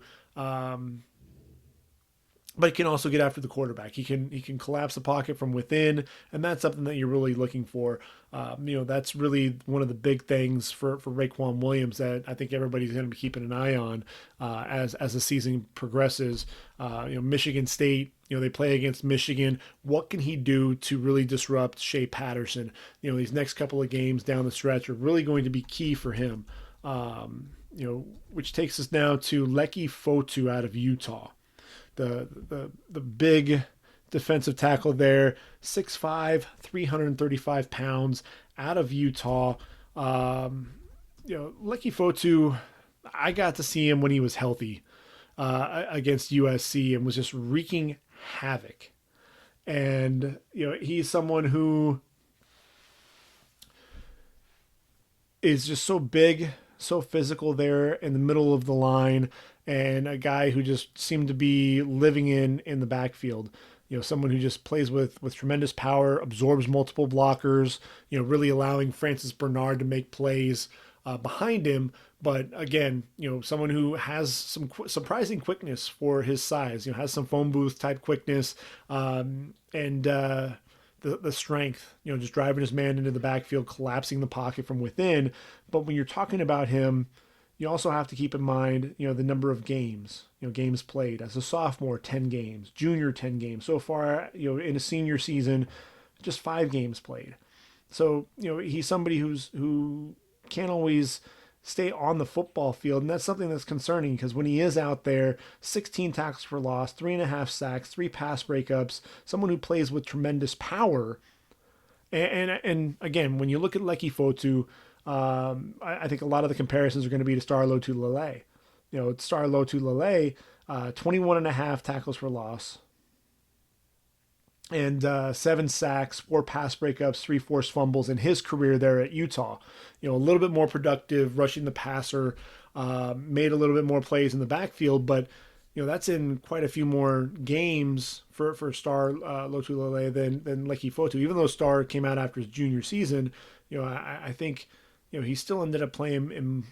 But he can also get after the quarterback. He can collapse the pocket from within, and that's something that you're really looking for. That's really one of the big things for Raequan Williams that I think everybody's going to be keeping an eye on as the season progresses. Michigan State, they play against Michigan. What can he do to really disrupt Shea Patterson? These next couple of games down the stretch are really going to be key for him. Which takes us now to Leki Fotu out of Utah. The big defensive tackle there, 6'5", 335 pounds, out of Utah. Leki Fotu, I got to see him when he was healthy against USC and was just wreaking havoc. And he's someone who is just so big, so physical there in the middle of the line, and a guy who just seemed to be living in the backfield. Someone who just plays with tremendous power, absorbs multiple blockers, really allowing Francis Bernard to make plays behind him. But again, someone who has some surprising quickness for his size, has some phone booth type quickness, and the strength, just driving his man into the backfield, collapsing the pocket from within. But when you're talking about him, you also have to keep in mind, the number of games, games played. As a sophomore, 10 games, junior, 10 games. So far, in a senior season, just 5 games played. So, he's somebody who can't always stay on the football field. And that's something that's concerning because when he is out there, 16 tackles for loss, 3.5 sacks, 3 pass breakups, someone who plays with tremendous power. And again, when you look at Leki Fotu, I think a lot of the comparisons are going to be to Star Lotulelei. Star Lotulelei, 21.5 tackles for loss, and 7 sacks, 4 pass breakups, 3 forced fumbles in his career there at Utah. A little bit more productive, rushing the passer, made a little bit more plays in the backfield, but that's in quite a few more games for Star Lotulelei than Leki Fotu. Even though Star came out after his junior season, I think he still ended up playing in.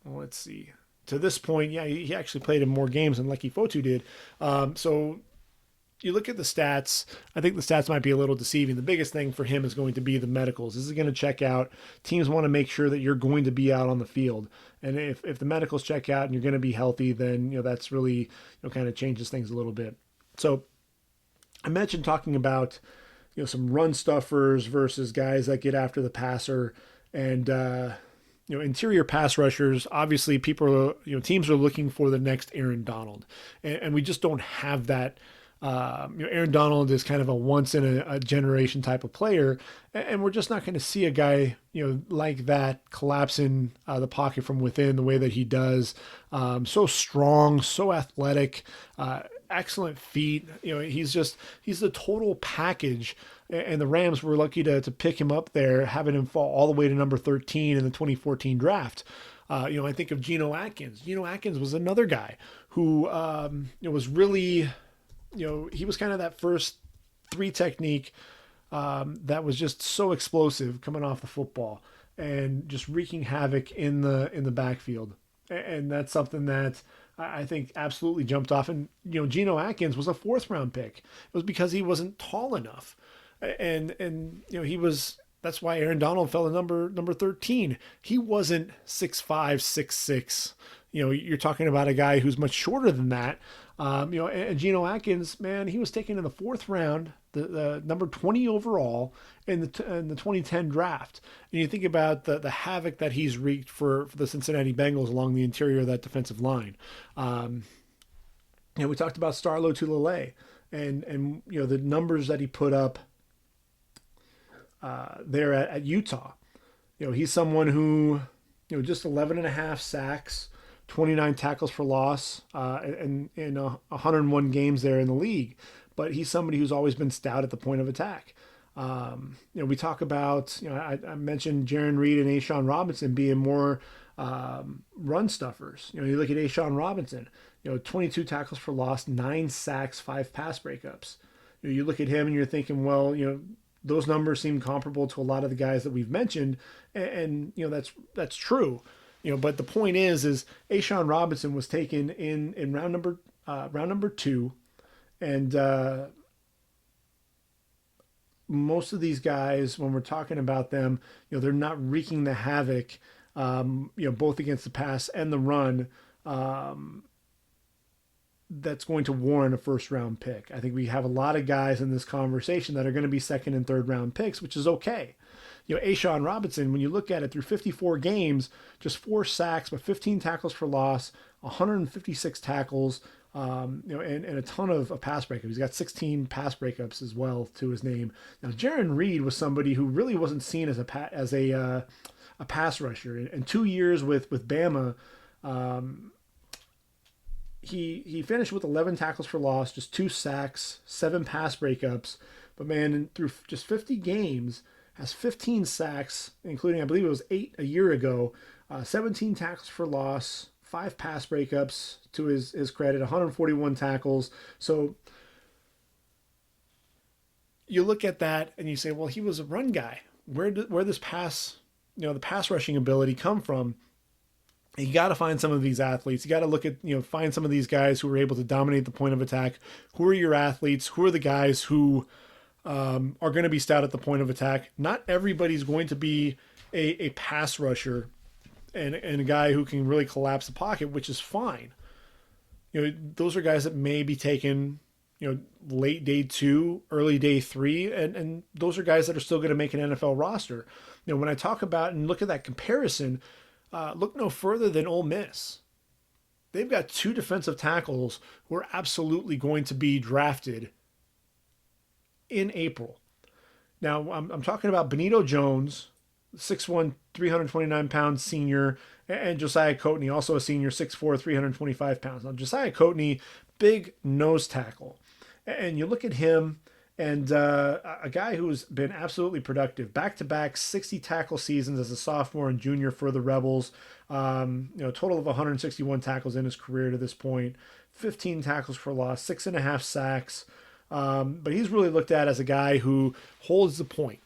Well, let's see. To this point, he actually played in more games than Leki Fotu did. So you look at the stats, I think the stats might be a little deceiving. The biggest thing for him is going to be the medicals. This is going to check out. Teams want to make sure that you're going to be out on the field. And if the medicals check out and you're going to be healthy, then, that's really, kind of changes things a little bit. So I mentioned talking about, some run stuffers versus guys that get after the passer and, interior pass rushers. Obviously people are, teams are looking for the next Aaron Donald, and we just don't have that. Aaron Donald is kind of a once in a generation type of player, and we're just not going to see a guy, like that collapsing the pocket from within the way that he does. So strong, so athletic, excellent feet. He's the total package. And the Rams were lucky to pick him up there, having him fall all the way to number 13 in the 2014 draft. I think of Geno Atkins. Geno Atkins was another guy who was really, he was kind of that first 3 technique that was just so explosive coming off the football and just wreaking havoc in the backfield. And that's something that I think absolutely jumped off. And, Geno Atkins was a 4th round pick. It was because he wasn't tall enough. And that's why Aaron Donald fell to number 13. He wasn't 6'5", 6'6". You're talking about a guy who's much shorter than that. And Geno Atkins, man, he was taken in the 4th round, the number 20 overall in the 2010 draft. And you think about the havoc that he's wreaked for the Cincinnati Bengals along the interior of that defensive line. We talked about Star Lotulelei and the numbers that he put up there at Utah. He's someone who, just 11.5 sacks, 29 tackles for loss, and 101 games there in the league. But he's somebody who's always been stout at the point of attack. We talk about, I mentioned Jaron Reed and Ashawn Robinson being more run stuffers. You look at Ashawn Robinson, 22 tackles for loss, 9 sacks, 5 pass breakups. You look at him and you're thinking, well, those numbers seem comparable to a lot of the guys that we've mentioned, and that's true. But the point is Ashawn Robinson was taken in round number 2, and most of these guys, when we're talking about them, they're not wreaking the havoc, both against the pass and the run. That's going to warrant a first round pick. I think we have a lot of guys in this conversation that are going to be second and third round picks, which is okay. Ashawn Robinson, when you look at it through 54 games, just 4 sacks, but 15 tackles for loss, 156 tackles, and a ton of pass breakups. He's got 16 pass breakups as well to his name. Now, Jaron Reed was somebody who really wasn't seen as a pass rusher. In 2 years with Bama, he finished with 11 tackles for loss, just 2 sacks, 7 pass breakups. But man, through just 50 games, has 15 sacks, including I believe it was 8 a year ago, 17 tackles for loss, 5 pass breakups to his credit, 141 tackles. So you look at that and you say, well, he was a run guy. Where this pass, the pass rushing ability come from? You got to find some of these athletes. You got to look at, find some of these guys who are able to dominate the point of attack. Who are your athletes? Who are the guys who are going to be stout at the point of attack? Not everybody's going to be a pass rusher and a guy who can really collapse the pocket, which is fine. Those are guys that may be taken, late day 2, early day 3, and those are guys that are still going to make an NFL roster. When I talk about and look at that comparison, look no further than Ole Miss. They've got 2 defensive tackles who are absolutely going to be drafted in April. Now, I'm talking about Benito Jones, 6'1", 329-pound senior, and Josiah Coatney, also a senior, 6'4", 325 pounds. Now, Josiah Coatney, big nose tackle. And you look at him, and a guy who's been absolutely productive, back-to-back 60 tackle seasons as a sophomore and junior for the Rebels. A total of 161 tackles in his career to this point, 15 tackles for loss, 6.5 sacks. But he's really looked at as a guy who holds the point,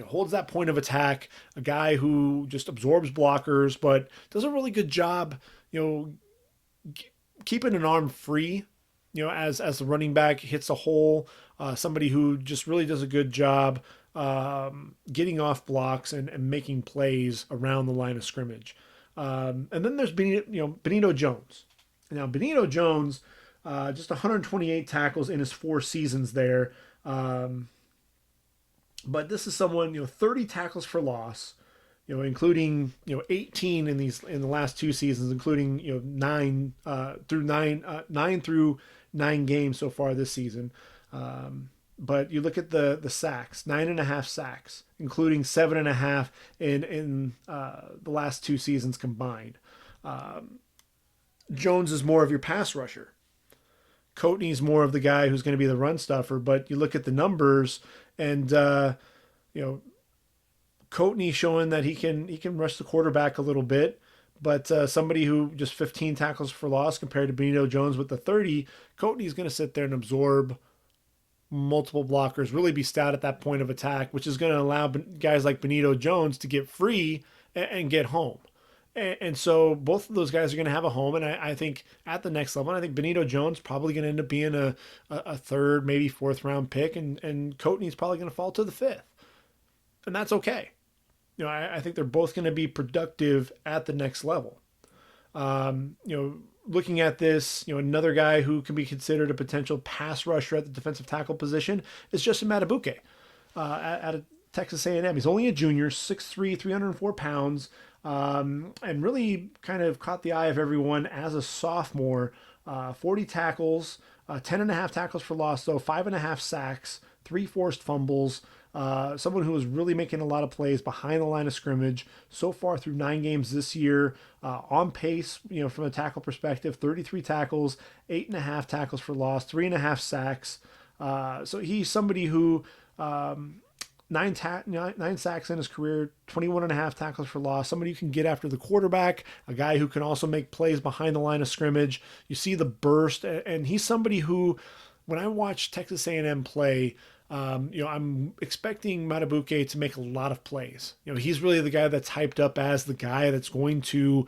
holds that point of attack, a guy who just absorbs blockers, but does a really good job, keeping an arm free, as the running back hits a hole, somebody who just really does a good job getting off blocks and making plays around the line of scrimmage. And then there's Benito Jones. Now, Benito Jones, just 128 tackles in his 4 seasons there. But this is someone, 30 tackles for loss, including, 18 in the last 2 seasons, including, 9 through 9 games so far this season. But you look at the sacks, 9.5 sacks, including 7.5 in the last 2 seasons combined. Jones is more of your pass rusher. Coatney's more of the guy who's going to be the run stuffer, but you look at the numbers and, Coatney showing that he can rush the quarterback a little bit, but somebody who just 15 tackles for loss compared to Benito Jones with the 30, Coatney's going to sit there and absorb multiple blockers, really be stout at that point of attack, which is going to allow guys like Benito Jones to get free and get home. And so both of those guys are going to have a home. And I think at the next level, I think Benito Jones probably going to end up being a third, maybe 4th round pick. And Coatney's probably going to fall to the 5th. And that's okay. I think they're both going to be productive at the next level. Looking at this, another guy who can be considered a potential pass rusher at the defensive tackle position is Justin Madubuike out of Texas A&M. He's only a junior, 6'3", 304 pounds. And really kind of caught the eye of everyone as a sophomore. 40 tackles, 10.5 tackles for loss, though, 5.5 sacks, 3 forced fumbles. Someone who was really making a lot of plays behind the line of scrimmage so far through 9 games this year, on pace, from a tackle perspective, 33 tackles, 8.5 tackles for loss, 3.5 sacks. So he's somebody who nine sacks in his career, 21 and a half tackles for loss, somebody who can get after the quarterback, a guy who can also make plays behind the line of scrimmage. You see the burst, and he's somebody who, when I watch Texas A&M play, I'm expecting Madubuike to make a lot of plays. He's really the guy that's hyped up as the guy that's going to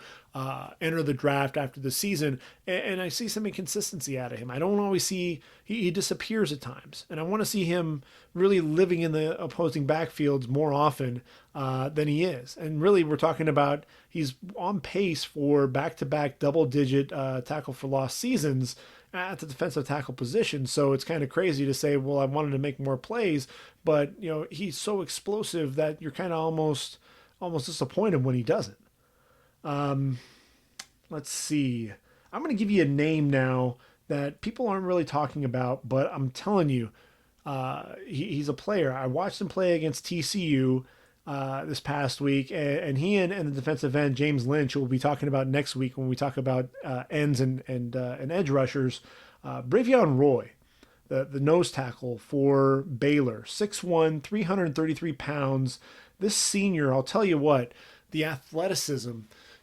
enter the draft after the season, and I see some inconsistency out of him. I don't always see he disappears at times, and I want to see him really living in the opposing backfields more often than he is. And really, we're talking about he's on pace for back-to-back double-digit tackle for loss seasons at the defensive tackle position. So it's kind of crazy to say, well, I wanted to make more plays, but he's so explosive that you're kind of almost disappointed when he doesn't. Let's see. I'm going to give you a name now that people aren't really talking about, but I'm telling you, he's a player. I watched him play against TCU this past week, and he and the defensive end James Lynch, who we'll be talking about next week when we talk about ends and edge rushers. Bravvion Roy, the nose tackle for Baylor, 6'1", 333 pounds. This senior, I'll tell you what, the athleticism.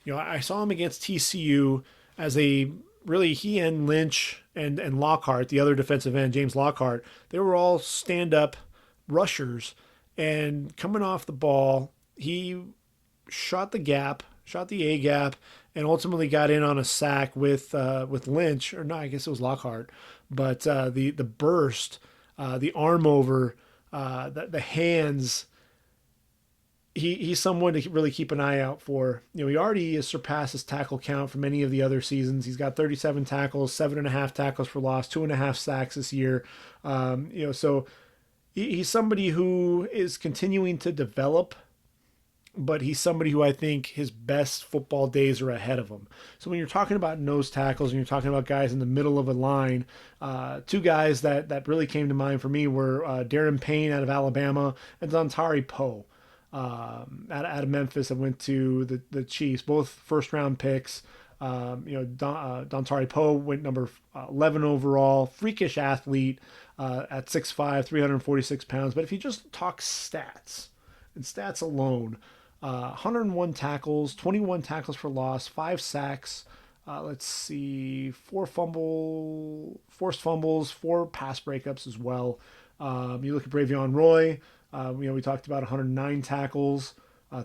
I saw him against TCU as he and Lynch and Lockhart, the other defensive end, James Lockhart, they were all stand-up rushers. And coming off the ball, he shot the A gap, and ultimately got in on a sack with Lynch, or no, I guess it was Lockhart. But the burst, the arm over, the hands, he's someone to really keep an eye out for. He already has surpassed his tackle count from any of the other seasons. He's got 37 tackles, 7.5 tackles for loss, 2.5 sacks this year. So he's somebody who is continuing to develop, but he's somebody who I think his best football days are ahead of him. So when you're talking about nose tackles and you're talking about guys in the middle of a line, two guys that really came to mind for me were Darren Payne out of Alabama and Dontari Poe out of Memphis that went to the Chiefs, both first-round picks. Dontari Poe went number 11 overall, freakish athlete at 6'5", 346 pounds. But if you just talk stats, and stats alone, 101 tackles, 21 tackles for loss, 5 sacks, 4 forced fumbles, 4 pass breakups as well. You look at Bravvion Roy, we talked about 109 tackles,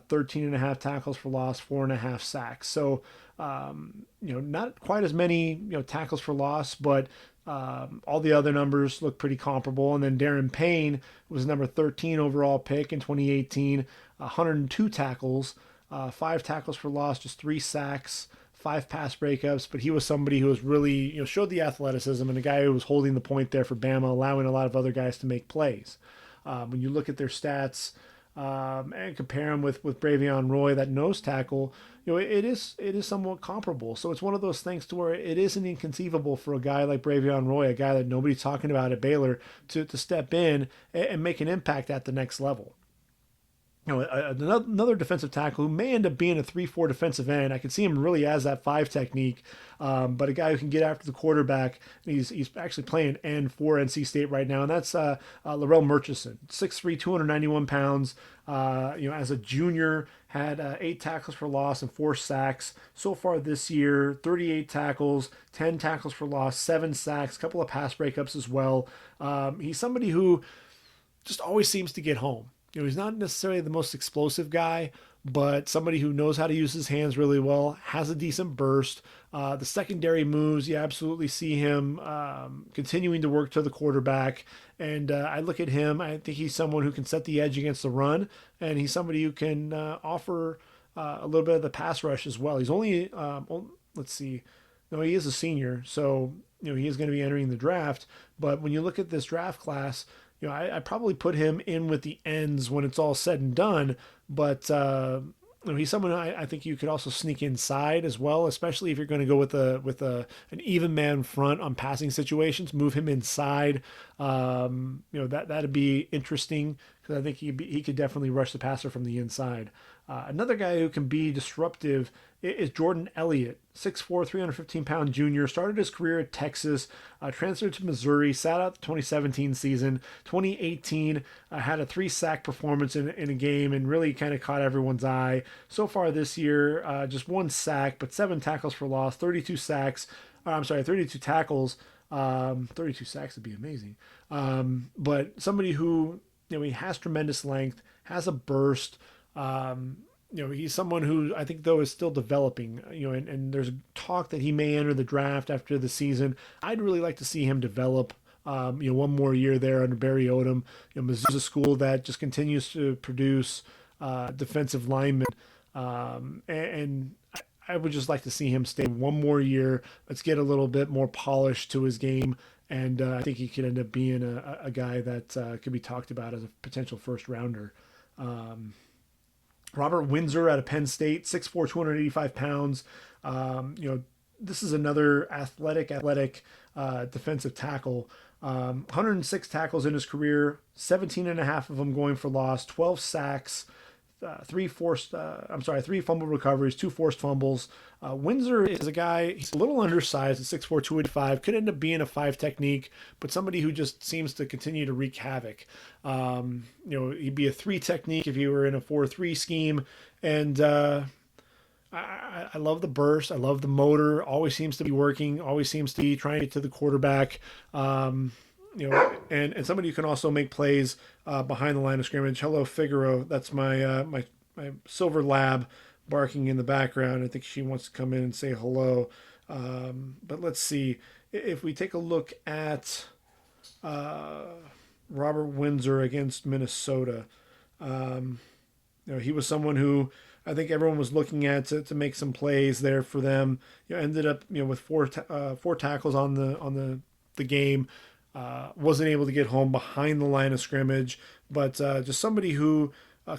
13 and a half tackles for loss, 4.5 sacks. So, not quite as many, tackles for loss, but all the other numbers look pretty comparable. And then Darren Payne was number 13 overall pick in 2018, 102 tackles, 5 tackles for loss, just 3 sacks, 5 pass breakups. But he was somebody who was really, showed the athleticism, and a guy who was holding the point there for Bama, allowing a lot of other guys to make plays. When you look at their stats and compare them with Bravvion Roy, that nose tackle, it is somewhat comparable. So it's one of those things to where it isn't inconceivable for a guy like Bravvion Roy, a guy that nobody's talking about at Baylor, to step in and make an impact at the next level. Another defensive tackle who may end up being a 3-4 defensive end. I can see him really as that 5 technique, but a guy who can get after the quarterback. He's actually playing end for NC State right now, and that's Larrell Murchison, 6'3", 291 pounds. As a junior, had 8 tackles for loss and 4 sacks. So far this year, 38 tackles, 10 tackles for loss, 7 sacks, a couple of pass breakups as well. He's somebody who just always seems to get home. He's not necessarily the most explosive guy, but somebody who knows how to use his hands really well, has a decent burst. The secondary moves, you absolutely see him continuing to work to the quarterback. And I look at him, I think he's someone who can set the edge against the run, and he's somebody who can offer a little bit of the pass rush as well. He's only, he is a senior, so he is going to be entering the draft. But when you look at this draft class, I probably put him in with the ends when it's all said and done, but he's someone I think you could also sneak inside as well, especially if you're going to go with an even man front on passing situations. Move him inside. That'd be interesting because I think he could definitely rush the passer from the inside. Another guy who can be disruptive is Jordan Elliott, 6'4", 315-pound junior. Started his career at Texas, transferred to Missouri, sat out the 2017 season. 2018 had a 3-sack performance in a game and really kind of caught everyone's eye. So far this year, just 1 sack, but 7 tackles for loss, 32 sacks. 32 tackles. 32 sacks would be amazing. But somebody who, he has tremendous length, has a burst. He's someone who I think, though, is still developing, and there's talk that he may enter the draft after the season. I'd really like to see him develop, one more year there under Barry Odom. Mizzou's a school that just continues to produce defensive linemen, and I would just like to see him stay one more year. Let's get a little bit more polish to his game, and I think he could end up being a guy that could be talked about as a potential first rounder. Robert Windsor out of Penn State, 6'4", 285 pounds. This is another athletic defensive tackle. 106 tackles in his career, 17 and a half of them going for loss, 12 sacks, 3 fumble recoveries, 2 forced fumbles. Windsor is a guy, he's a little undersized at 6'4", 285, could end up being a 5 technique, but somebody who just seems to continue to wreak havoc. He'd be a 3 technique if you were in a 4-3 scheme. And I love the burst. I love the motor. Always seems to be working, always seems to be trying to get to the quarterback. And somebody who can also make plays behind the line of scrimmage. Hello, Figaro. That's my silver lab barking in the background. I think she wants to come in and say hello. But let's see. If we take a look at Robert Windsor against Minnesota, he was someone who I think everyone was looking at to make some plays there for them. Ended up with 4 tackles on the game. Wasn't able to get home behind the line of scrimmage, but just somebody who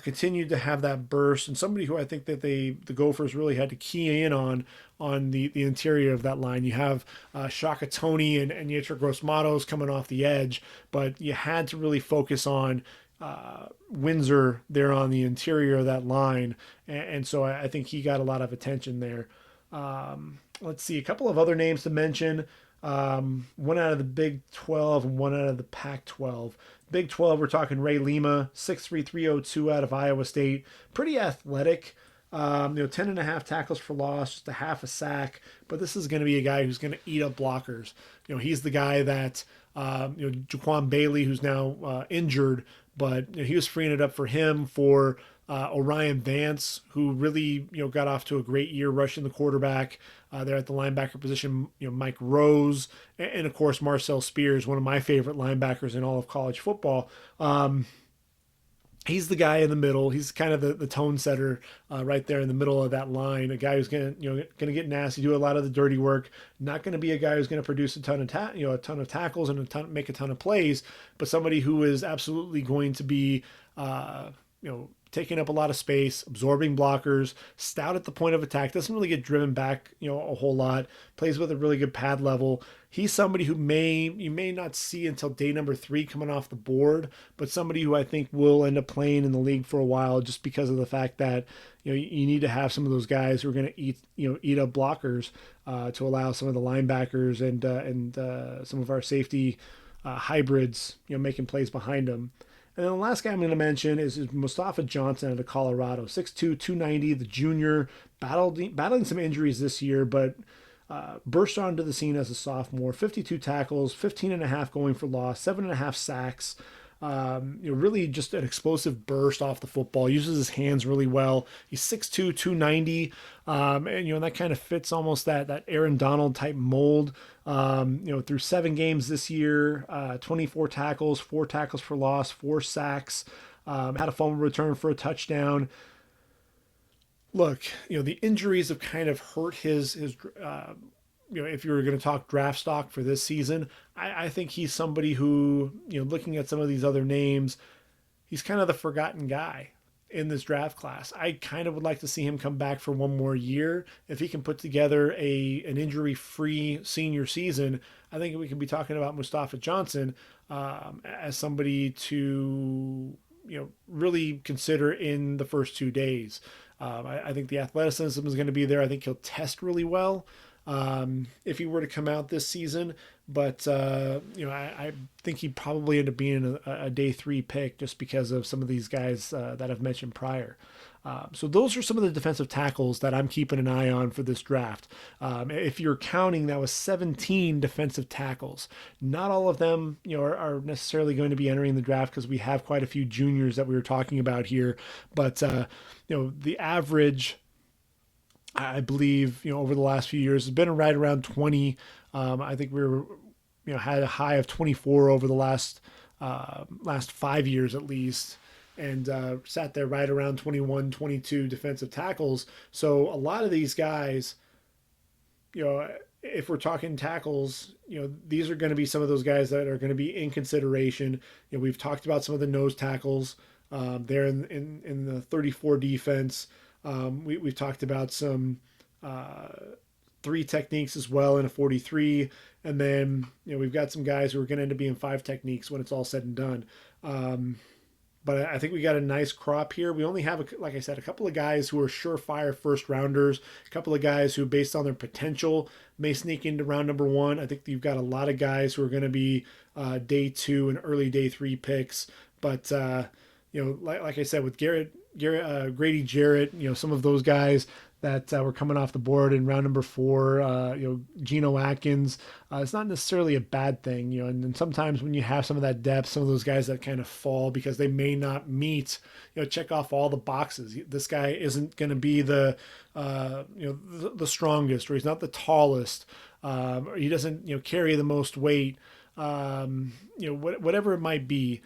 continued to have that burst, and somebody who I think that the Gophers really had to key in on the interior of that line. You have Shaka Toney and Yetur Gross-Matos coming off the edge, but you had to really focus on Windsor there on the interior of that line, and so I think he got a lot of attention there. Let's see, a couple of other names to mention. One out of the Big 12 and one out of the Pac-12. Big 12, we're talking Ray Lima, 6'3", 302 out of Iowa State. Pretty athletic. 10 and a half tackles for loss, just a half a sack. But this is going to be a guy who's going to eat up blockers. He's the guy that, Jaquan Bailey, who's now injured, but he was freeing it up for him, for Orion Vance, who really got off to a great year rushing the quarterback. There at the linebacker position, Mike Rose, and of course Marcel Spears, one of my favorite linebackers in all of college football. He's the guy in the middle. He's kind of the tone setter right there in the middle of that line. A guy who's gonna get nasty, do a lot of the dirty work. Not going to be a guy who's going to produce a ton of tackles and make a ton of plays, but somebody who is absolutely going to be taking up a lot of space, absorbing blockers, stout at the point of attack, doesn't really get driven back, a whole lot, plays with a really good pad level. He's somebody who you may not see until day number 3 coming off the board, but somebody who I think will end up playing in the league for a while, just because of the fact that, you need to have some of those guys who are going to eat up blockers to allow some of the linebackers and some of our safety hybrids, making plays behind them. And then the last guy I'm going to mention is Mustafa Johnson out of Colorado, 6'2", 290, the junior, battling some injuries this year, but burst onto the scene as a sophomore. 52 tackles, 15 and a half going for loss, 7.5 sacks. Really just an explosive burst off the football. Uses his hands really well. He's 6'2", 290, and that kind of fits almost that Aaron Donald type mold. Through 7 games this year, 24 tackles, 4 tackles for loss, 4 sacks, had a fumble return for a touchdown. Look, the injuries have kind of hurt his if you were going to talk draft stock for this season, I think he's somebody who, looking at some of these other names, he's kind of the forgotten guy in this draft class. I kind of would like to see him come back for one more year. If he can put together an injury-free senior season, I think we can be talking about Mustafa Johnson as somebody to, really consider in the first 2 days. I think the athleticism is going to be there. I think he'll test really well if he were to come out this season. But I think he'd probably end up being a day 3 pick just because of some of these guys that I've mentioned prior. So those are some of the defensive tackles that I'm keeping an eye on for this draft. If you're counting, that was 17 defensive tackles. Not all of them, are necessarily going to be entering the draft because we have quite a few juniors that we were talking about here. But the average, I believe, over the last few years has been right around 20. I think we were, had a high of 24 over the last 5 years at least, and sat there right around 21, 22 defensive tackles. So a lot of these guys, if we're talking tackles, these are going to be some of those guys that are going to be in consideration. We've talked about some of the nose tackles there in the 34 defense. We've talked about some 3 techniques as well in a 43. And then, we've got some guys who are going to end up being 5 techniques when it's all said and done. But I think we got a nice crop here. We only have, like I said, a couple of guys who are surefire first rounders, a couple of guys who, based on their potential, may sneak into round number 1. I think you've got a lot of guys who are going to be day 2 and early day 3 picks. But, like I said, with Grady Jarrett, some of those guys that were coming off the board in round number 4, Geno Atkins, it's not necessarily a bad thing, and sometimes when you have some of that depth, some of those guys that kind of fall because they may not meet, check off all the boxes. This guy isn't going to be the strongest, or he's not the tallest, or he doesn't, carry the most weight, whatever it might be.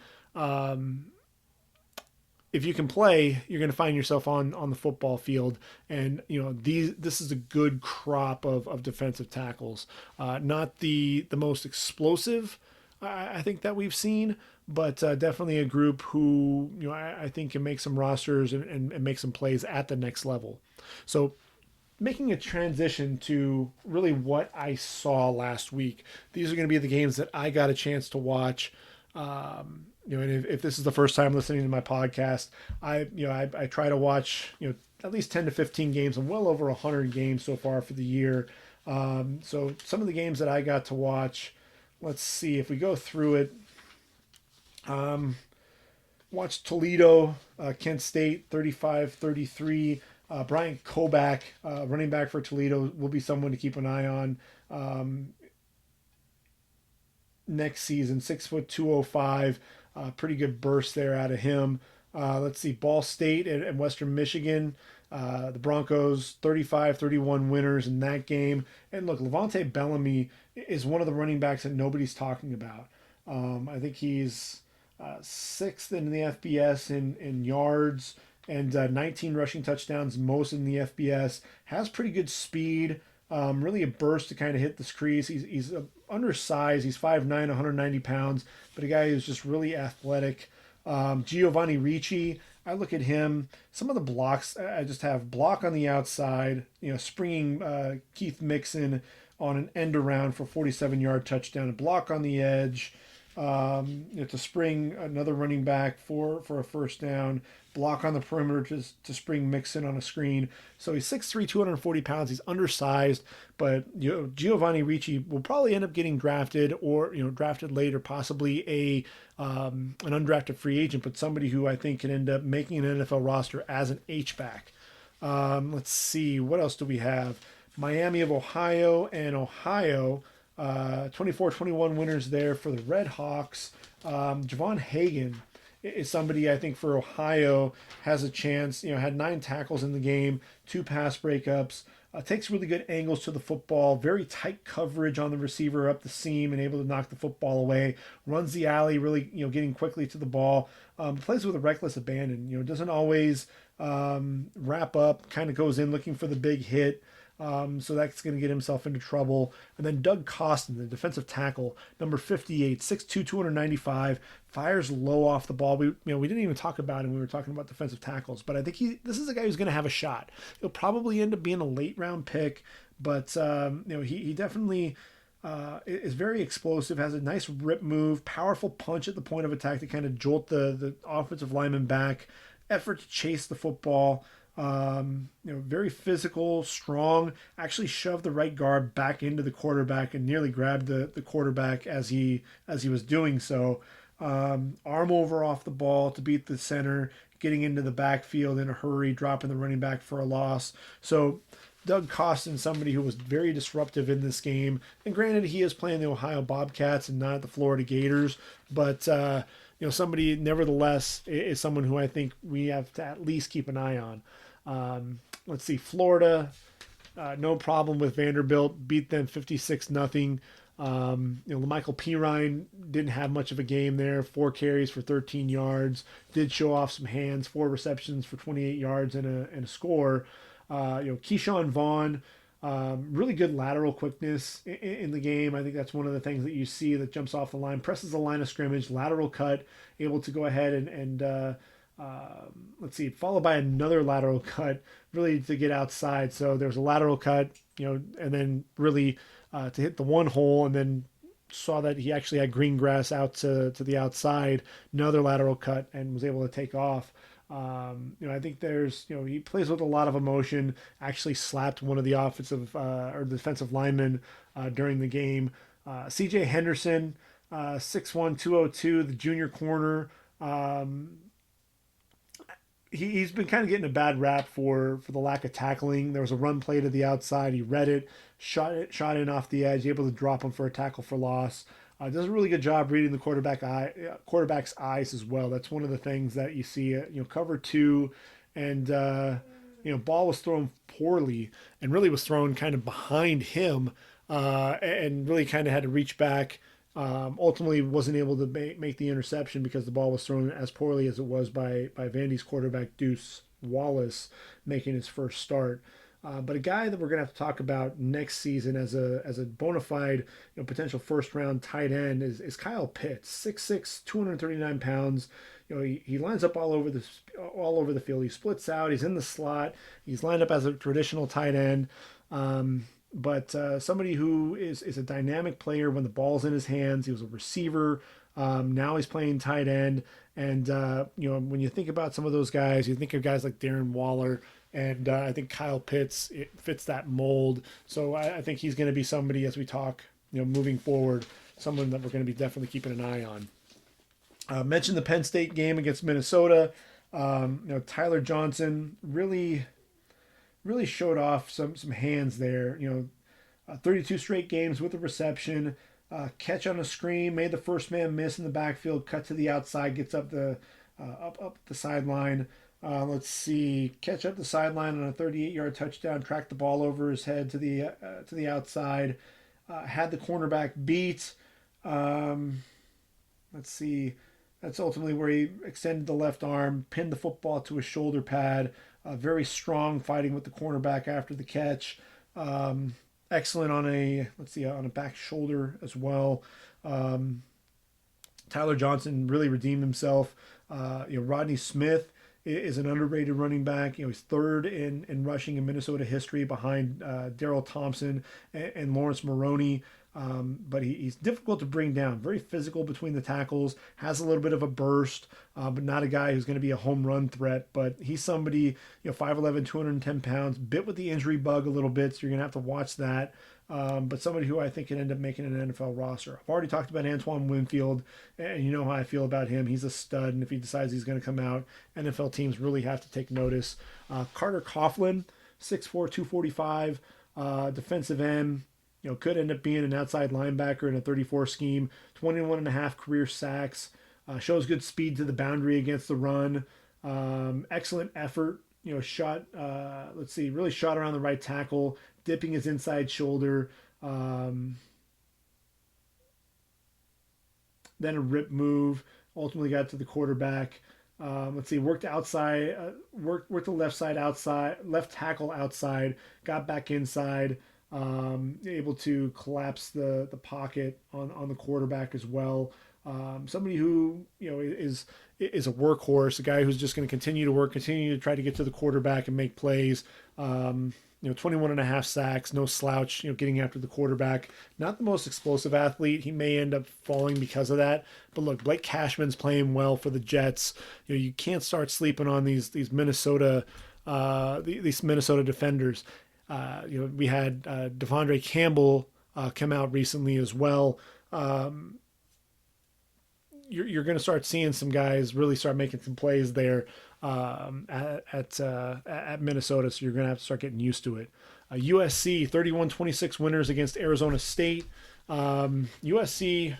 If you can play, you're going to find yourself on the football field. And, this is a good crop of defensive tackles. Not the most explosive, I think, that we've seen, but definitely a group who, I think can make some rosters and make some plays at the next level. So making a transition to really what I saw last week, these are going to be the games that I got a chance to watch. And if this is the first time listening to my podcast, I try to watch, at least 10 to 15 games and well over 100 games so far for the year. So some of the games that I got to watch, let's see if we go through it. Watched Toledo, Kent State, 35-33. Brian Koback, running back for Toledo, will be someone to keep an eye on. Next season, 6'2", 205. Pretty good burst there out of him. Let's see, Ball State and Western Michigan. The Broncos, 35-31 winners in that game. And look, Levante Bellamy is one of the running backs that nobody's talking about. I think he's 6th in the FBS in yards and 19 rushing touchdowns, most in the FBS. Has pretty good speed. Really a burst to kind of hit the crease. He's undersized. He's 5'9", 190 pounds, but a guy who's just really athletic. Giovanni Ricci, I look at him. Some of the blocks, I just have block on the outside, springing Keith Mixon on an end around for 47-yard touchdown, a block on the edge, to spring another running back for a first down, block on the perimeter to spring Mixon on a screen. So he's 6'3", 240 pounds. He's undersized, but Giovanni Ricci will probably end up getting drafted or drafted later, possibly an undrafted free agent, but somebody who I think can end up making an NFL roster as an H-back. Let's see, what else do we have? Miami of Ohio and Ohio, 24-21 winners there for the Red Hawks. Javon Hagan is somebody I think for Ohio has a chance. Had 9 tackles in the game, 2 pass breakups, takes really good angles to the football, very tight coverage on the receiver up the seam and able to knock the football away, runs the alley really, getting quickly to the ball, plays with a reckless abandon, doesn't always wrap up, kind of goes in looking for the big hit. So that's going to get himself into trouble. And then Doug Costin, the defensive tackle, number 58, 6'2", 295, fires low off the ball. We didn't even talk about him when we were talking about defensive tackles, but I think this is a guy who's going to have a shot. He'll probably end up being a late round pick, but he definitely is very explosive, has a nice rip move, powerful punch at the point of attack to kind of jolt the offensive lineman back, effort to chase the football. Very physical, strong. Actually shoved the right guard back into the quarterback and nearly grabbed the quarterback as he was doing so. Arm over off the ball to beat the center, getting into the backfield in a hurry, dropping the running back for a loss. So Doug Costin, somebody who was very disruptive in this game. And granted, he is playing the Ohio Bobcats and not the Florida Gators, but somebody nevertheless is someone who I think we have to at least keep an eye on. Let's see, Florida, no problem with Vanderbilt, beat them 56-0. Michael Pirine didn't have much of a game there. 4 carries for 13 yards. Did show off some hands. 4 receptions for 28 yards and a score. Keyshawn Vaughn, really good lateral quickness in the game. I think that's one of the things that you see that jumps off the line. Presses the line of scrimmage, lateral cut, able to go ahead and followed by another lateral cut, really to get outside. So there was a lateral cut, and then really to hit the one hole, and then saw that he actually had green grass out to the outside, another lateral cut, and was able to take off. I think he plays with a lot of emotion, actually slapped one of the offensive or defensive linemen during the game. CJ Henderson, 6'1", 202, the junior corner. He's been kind of getting a bad rap for the lack of tackling. There was a run play to the outside. He read it, shot in off the edge, able to drop him for a tackle for loss. Does a really good job reading the quarterback's eyes as well. That's one of the things that you see. Cover 2, and ball was thrown poorly, and really was thrown kind of behind him, and really kind of had to reach back. Ultimately wasn't able to make the interception because the ball was thrown as poorly as it was by Vandy's quarterback Deuce Wallace, making his first start. But a guy that we're going to have to talk about next season as a bona fide potential first round tight end is Kyle Pitts, 6'6", 239 pounds. He lines up all over the field. He splits out. He's in the slot. He's lined up as a traditional tight end. But somebody who is a dynamic player when the ball's in his hands. He was a receiver. Now he's playing tight end. And, when you think about some of those guys, you think of guys like Darren Waller. And I think Kyle Pitts, it fits that mold. So I think he's going to be somebody, as we talk, moving forward, someone that we're going to be definitely keeping an eye on. Mentioned the Penn State game against Minnesota. Tyler Johnson really showed off some hands there. 32 straight games with a reception, catch on a screen, made the first man miss in the backfield, cut to the outside, gets up the sideline. Let's see, catch up the sideline on a 38-yard touchdown, tracked the ball over his head to the outside, had the cornerback beat. Let's see, that's ultimately where he extended the left arm, pinned the football to his shoulder pad. Very strong fighting with the cornerback after the catch. Excellent on a back shoulder as well. Tyler Johnson really redeemed himself. Rodney Smith is an underrated running back. He's third in rushing in Minnesota history behind Darrell Thompson and Lawrence Maroney. But he's difficult to bring down. Very physical between the tackles. Has a little bit of a burst, but not a guy who's going to be a home run threat. But he's somebody, 5'11", 210 pounds, bit with the injury bug a little bit, so you're going to have to watch that. But somebody who I think can end up making an NFL roster. I've already talked about Antoine Winfield, and you know how I feel about him. He's a stud, and if he decides he's going to come out, NFL teams really have to take notice. Carter Coughlin, 6'4", 245, defensive end. Could end up being an outside linebacker in a 34 scheme. 21.5 career sacks. Shows good speed to the boundary against the run. Excellent effort. Really shot around the right tackle, dipping his inside shoulder. Then a rip move. Ultimately got to the quarterback. Worked outside. Worked the left side outside. Left tackle outside.Got back inside. Able to collapse the pocket on the quarterback as well. Somebody who is a workhorse, a guy who's just going to continue to try to get to the quarterback and make plays. 21.5 sacks, no slouch, getting after the quarterback. Not the most explosive athlete. He may end up falling because of that. But look, Blake Cashman's playing well for the Jets. You can't start sleeping on these Minnesota these Minnesota defenders. We had Devondre Campbell come out recently as well. You're going to start seeing some guys really start making some plays there at Minnesota, so you're going to have to start getting used to it. USC 31-26 winners against Arizona State. USC,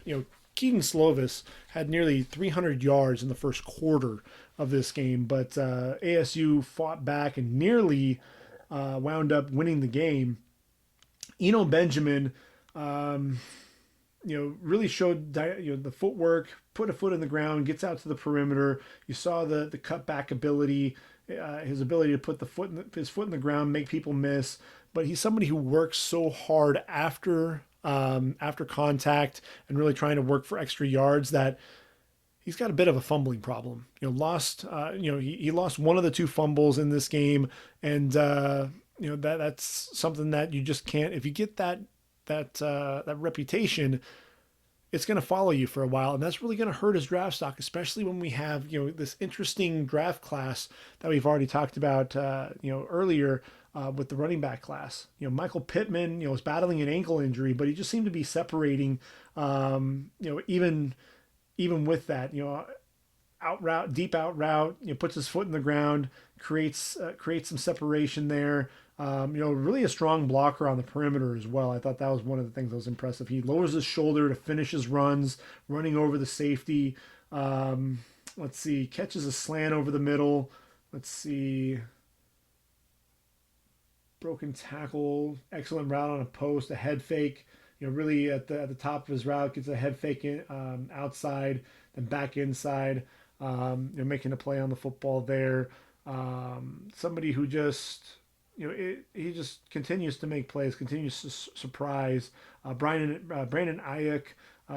Keaton Slovis had nearly 300 yards in the first quarter of this game, but ASU fought back and nearly wound up winning the game. Eno Benjamin, really showed the footwork, put a foot in the ground, gets out to the perimeter. You saw the cutback ability, his ability to put his foot in the ground, make people miss. But he's somebody who works so hard after contact and really trying to work for extra yards that he's got a bit of a fumbling problem. He lost one of the 2 fumbles in this game, and that's something that you just can't. If you get that reputation, it's going to follow you for a while, and that's really going to hurt his draft stock, especially when we have this interesting draft class that we've already talked about earlier with the running back class. Michael Pittman was battling an ankle injury, but he just seemed to be separating. Even with that, deep out route, puts his foot in the ground, creates some separation there. Really a strong blocker on the perimeter as well. I thought that was one of the things that was impressive. He lowers his shoulder to finish his runs, running over the safety. Catches a slant over the middle. Broken tackle, excellent route on a post, a head fake. Really at the top of his route, gets a head fake outside, then back inside. Making a play on the football there. Somebody who just he just continues to make plays, continues to surprise. Brandon Ayuk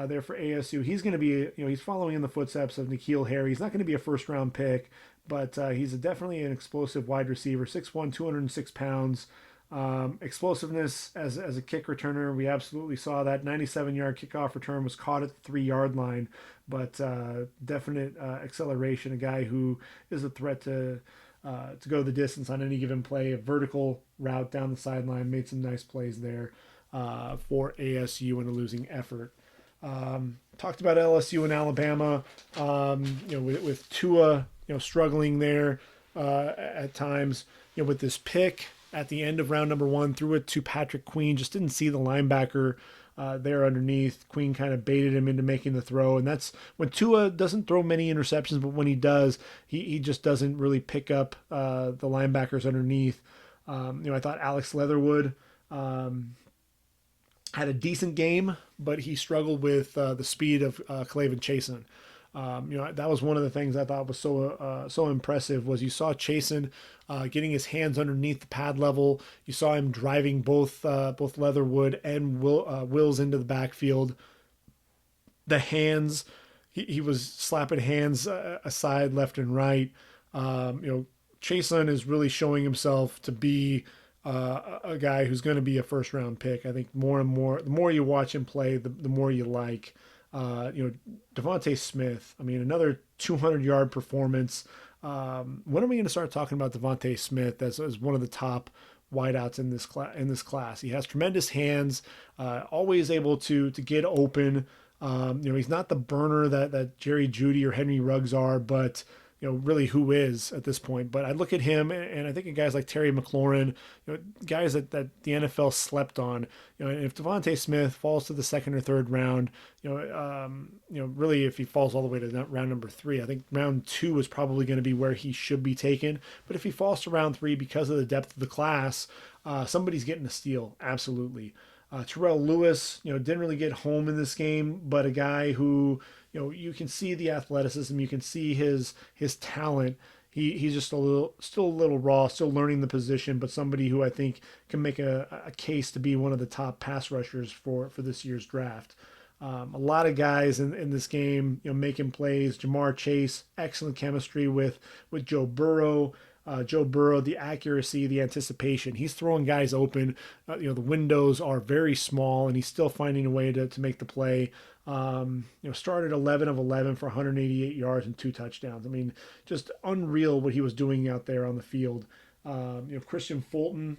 there for ASU. He's going to be, he's following in the footsteps of N'Keal Harry. He's not going to be a first-round pick, but he's definitely an explosive wide receiver, 6'1", 206 pounds. Explosiveness as a kick returner, we absolutely saw that. 97-yard kickoff return was caught at the 3-yard line, but definite acceleration, a guy who is a threat to go the distance on any given play. A vertical route down the sideline, made some nice plays there for ASU in a losing effort. Talked about LSU and Alabama, with Tua, struggling there at times. With this pick at the end of round number 1, threw it to Patrick Queen. Just didn't see the linebacker there underneath. Queen kind of baited him into making the throw, and that's when Tua doesn't throw many interceptions, but when he does, he just doesn't really pick up the linebackers underneath. I thought Alex Leatherwood had a decent game, but he struggled with the speed of Clavin Chasen. That was one of the things I thought was so impressive was you saw Chasen getting his hands underneath the pad level. You saw him driving both Leatherwood and Wills into the backfield. The hands, he was slapping hands aside left and right. Chasen is really showing himself to be a guy who's going to be a first-round pick. I think more and more, the more you watch him play, the more you like. Devontae Smith, another 200-yard performance. When are we going to start talking about Devontae Smith as one of the top wideouts in this class? He has tremendous hands, always able to get open. He's not the burner that Jerry Jeudy or Henry Ruggs are, but really who is at this point. But I look at him, and I think of guys like Terry McLaurin, guys that the NFL slept on. And if Devontae Smith falls to the 2nd or 3rd round, really if he falls all the way to round number 3, I think round 2 is probably going to be where he should be taken. But if he falls to round 3 because of the depth of the class, somebody's getting a steal, absolutely. Terrell Lewis, didn't really get home in this game, but a guy who, you can see the athleticism, you can see his talent. He's just still a little raw, still learning the position, but somebody who I think can make a case to be one of the top pass rushers for this year's draft. A lot of guys in this game, making plays. Jamar Chase, excellent chemistry with Joe Burrow. Joe Burrow, the accuracy, the anticipation. He's throwing guys open. The windows are very small, and he's still finding a way to make the play. Started 11 of 11 for 188 yards and 2 touchdowns. Just unreal what he was doing out there on the field. Christian Fulton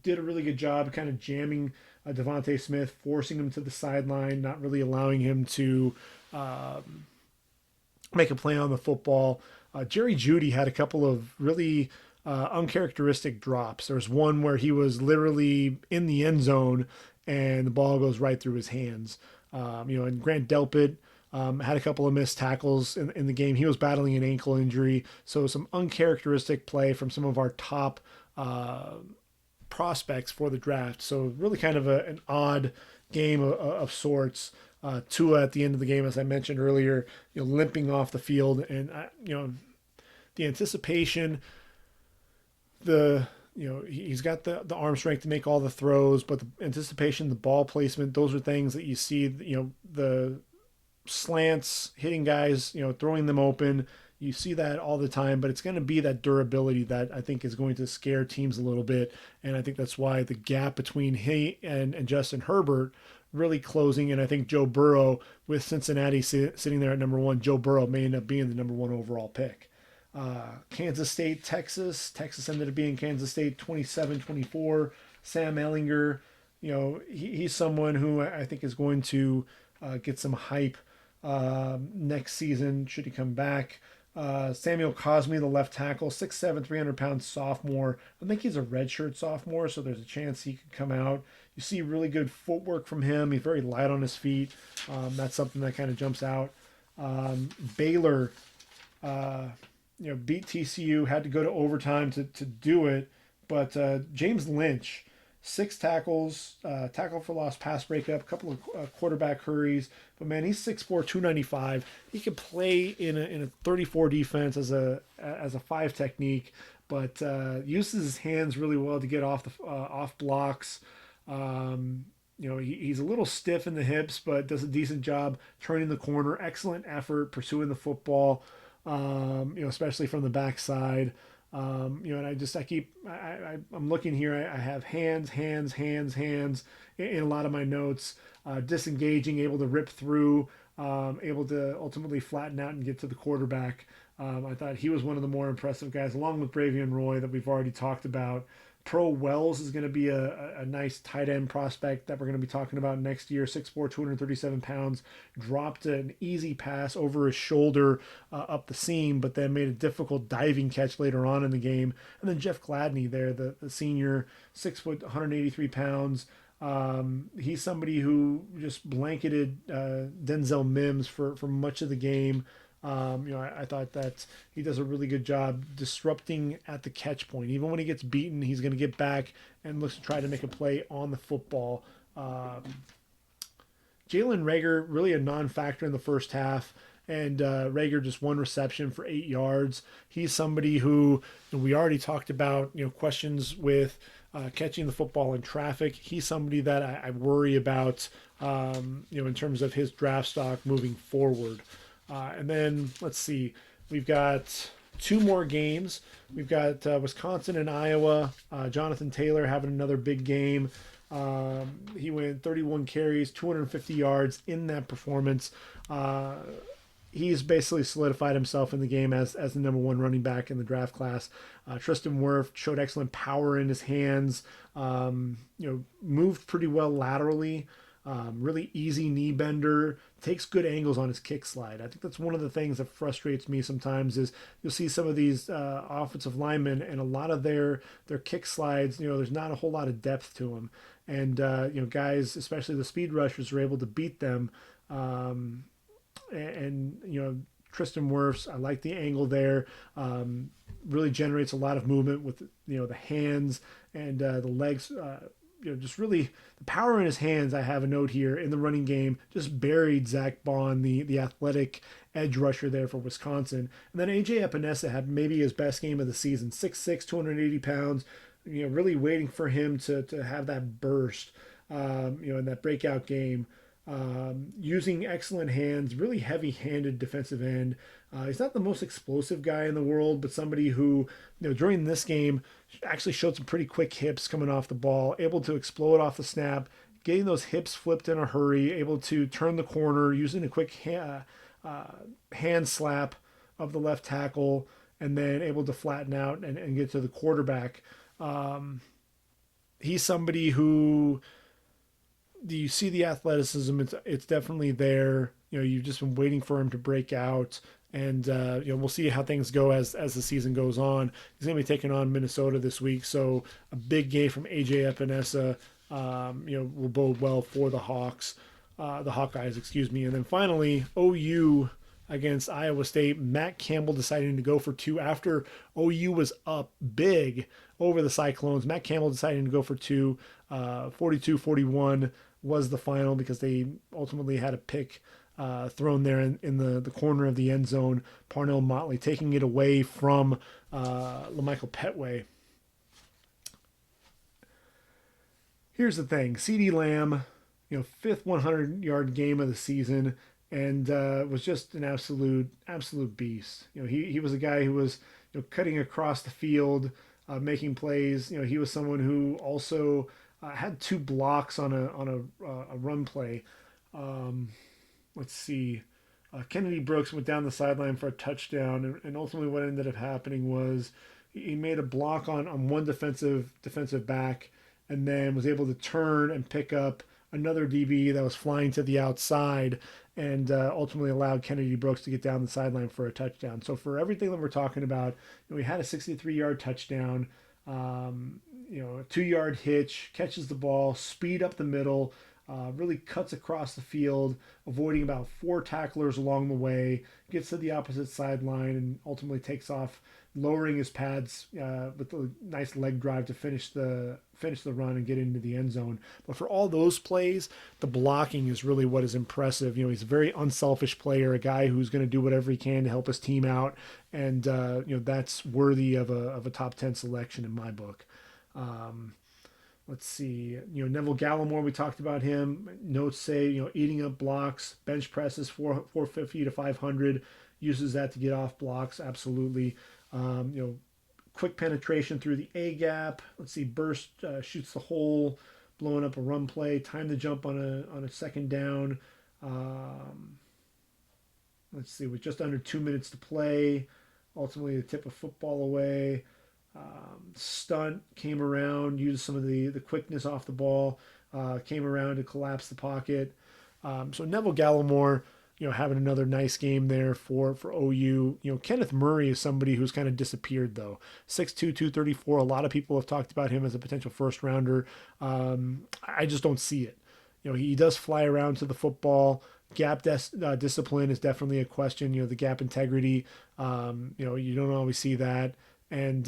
did a really good job kind of jamming Devontae Smith, forcing him to the sideline, not really allowing him to make a play on the football. Jerry Jeudy had a couple of really uncharacteristic drops. There was one where he was literally in the end zone and the ball goes right through his hands. And Grant Delpit had a couple of missed tackles in the game. He was battling an ankle injury. So some uncharacteristic play from some of our top prospects for the draft. So really kind of an odd game of sorts. Tua at the end of the game, as I mentioned earlier, limping off the field, and the anticipation, he's got the arm strength to make all the throws, but the anticipation, the ball placement, those are things that you see. The slants hitting guys, throwing them open. You see that all the time, but it's going to be that durability that I think is going to scare teams a little bit, and I think that's why the gap between he and Justin Herbert really closing. And I think Joe Burrow, with Cincinnati sitting there at number one, Joe Burrow may end up being the number one overall pick. Kansas State, Texas. Texas ended up being Kansas State 27-24. Sam Ehlinger, he's someone who I think is going to get some hype next season should he come back. Samuel Cosme, the left tackle, 6'7", 300-pound sophomore. I think he's a redshirt sophomore, so there's a chance he could come out. You see really good footwork from him. He's very light on his feet. That's something that kind of jumps out. Baylor, beat TCU, had to go to overtime to do it. But James Lynch, 6 tackles, tackle for loss, pass breakup, a couple of quarterback hurries. But man, he's 6'4", 295. He could play in a 34 defense as a 5 technique, but uses his hands really well to get off blocks. He's a little stiff in the hips, but does a decent job turning the corner. Excellent effort pursuing the football, especially from the backside. I'm looking here. I have hands in a lot of my notes. Disengaging, able to rip through, able to ultimately flatten out and get to the quarterback. I thought he was one of the more impressive guys, along with Bravvion Roy that we've already talked about. Pro Wells is going to be a nice tight end prospect that we're going to be talking about next year. 6'4", 237 pounds. Dropped an easy pass over his shoulder up the seam, but then made a difficult diving catch later on in the game. And then Jeff Gladney there, the senior, 6 foot, 183 pounds. He's somebody who just blanketed Denzel Mims for much of the game. I thought that he does a really good job disrupting at the catch point. Even when he gets beaten, he's going to get back and looks to try to make a play on the football. Jalen Reagor, really a non-factor in the first half, and Reagor just 1 reception for 8 yards. He's somebody who we already talked about, questions with catching the football in traffic. He's somebody that I worry about, in terms of his draft stock moving forward. And then let's see, we've got 2 more games. We've got Wisconsin and Iowa. Jonathan Taylor having another big game. He went 31 carries, 250 yards in that performance. He's basically solidified himself in the game as the number 1 running back in the draft class. Tristan Wirth showed excellent power in his hands. Moved pretty well laterally. Really easy knee bender, takes good angles on his kick slide. I think that's one of the things that frustrates me sometimes is you'll see some of these offensive linemen and a lot of their kick slides, there's not a whole lot of depth to them. And, guys, especially the speed rushers, are able to beat them. Tristan Wirfs, I like the angle there. Really generates a lot of movement with, the hands and the legs. Just really the power in his hands. I have a note here in the running game, just buried Zach Bond, the athletic edge rusher there for Wisconsin. And then AJ Epinesa had maybe his best game of the season, 6'6", 280 pounds, really waiting for him to have that burst, in that breakout game. Using excellent hands, really heavy-handed defensive end. He's not the most explosive guy in the world, but somebody who, during this game actually showed some pretty quick hips coming off the ball, able to explode off the snap, getting those hips flipped in a hurry, able to turn the corner, using a quick hand slap of the left tackle, and then able to flatten out and get to the quarterback. He's somebody who, do you see the athleticism? It's definitely there. You've just been waiting for him to break out, and we'll see how things go as the season goes on. He's going to be taking on Minnesota this week, so a big game from AJ Epinesa, will bode well for the Hawkeyes, excuse me. And then finally, OU against Iowa State. Matt Campbell deciding to go for two after OU was up big over the Cyclones. Matt Campbell deciding to go for two. 42-41 was the final because they ultimately had a pick thrown there in the corner of the end zone. Parnell Motley taking it away from LaMichael Petway. Here's the thing. CeeDee Lamb, fifth 100-yard game of the season, and was just an absolute beast. He was a guy who was cutting across the field, making plays. He was someone who also had two blocks on a run play. Let's see. Kennedy Brooks went down the sideline for a touchdown, and ultimately what ended up happening was he made a block on one defensive back, and then was able to turn and pick up another DB that was flying to the outside, and ultimately allowed Kennedy Brooks to get down the sideline for a touchdown. So for everything that we're talking about, we had a 63-yard touchdown, a 2-yard hitch, catches the ball, speed up the middle, really cuts across the field, avoiding about 4 tacklers along the way, gets to the opposite sideline, and ultimately takes off, lowering his pads with a nice leg drive to finish the run and get into the end zone. But for all those plays, the blocking is really what is impressive. He's a very unselfish player, a guy who's going to do whatever he can to help his team out, and that's worthy of a top 10 selection in my book. Let's see, Neville Gallimore, we talked about him. Notes say, eating up blocks, bench presses 450 to 500, uses that to get off blocks, absolutely. Quick penetration through the A gap. Let's see, burst, shoots the hole, blowing up a run play, time to jump on a second down. Let's see, with just under 2 minutes to play, ultimately to tip a football away. Stunt, came around, used some of the quickness off the ball, came around to collapse the pocket. So Neville Gallimore, having another nice game there for OU. Kenneth Murray is somebody who's kind of disappeared though. 6'2", 234. A lot of people have talked about him as a potential first rounder. I just don't see it. He does fly around to the football. Gap discipline is definitely a question. The gap integrity, you don't always see that. And,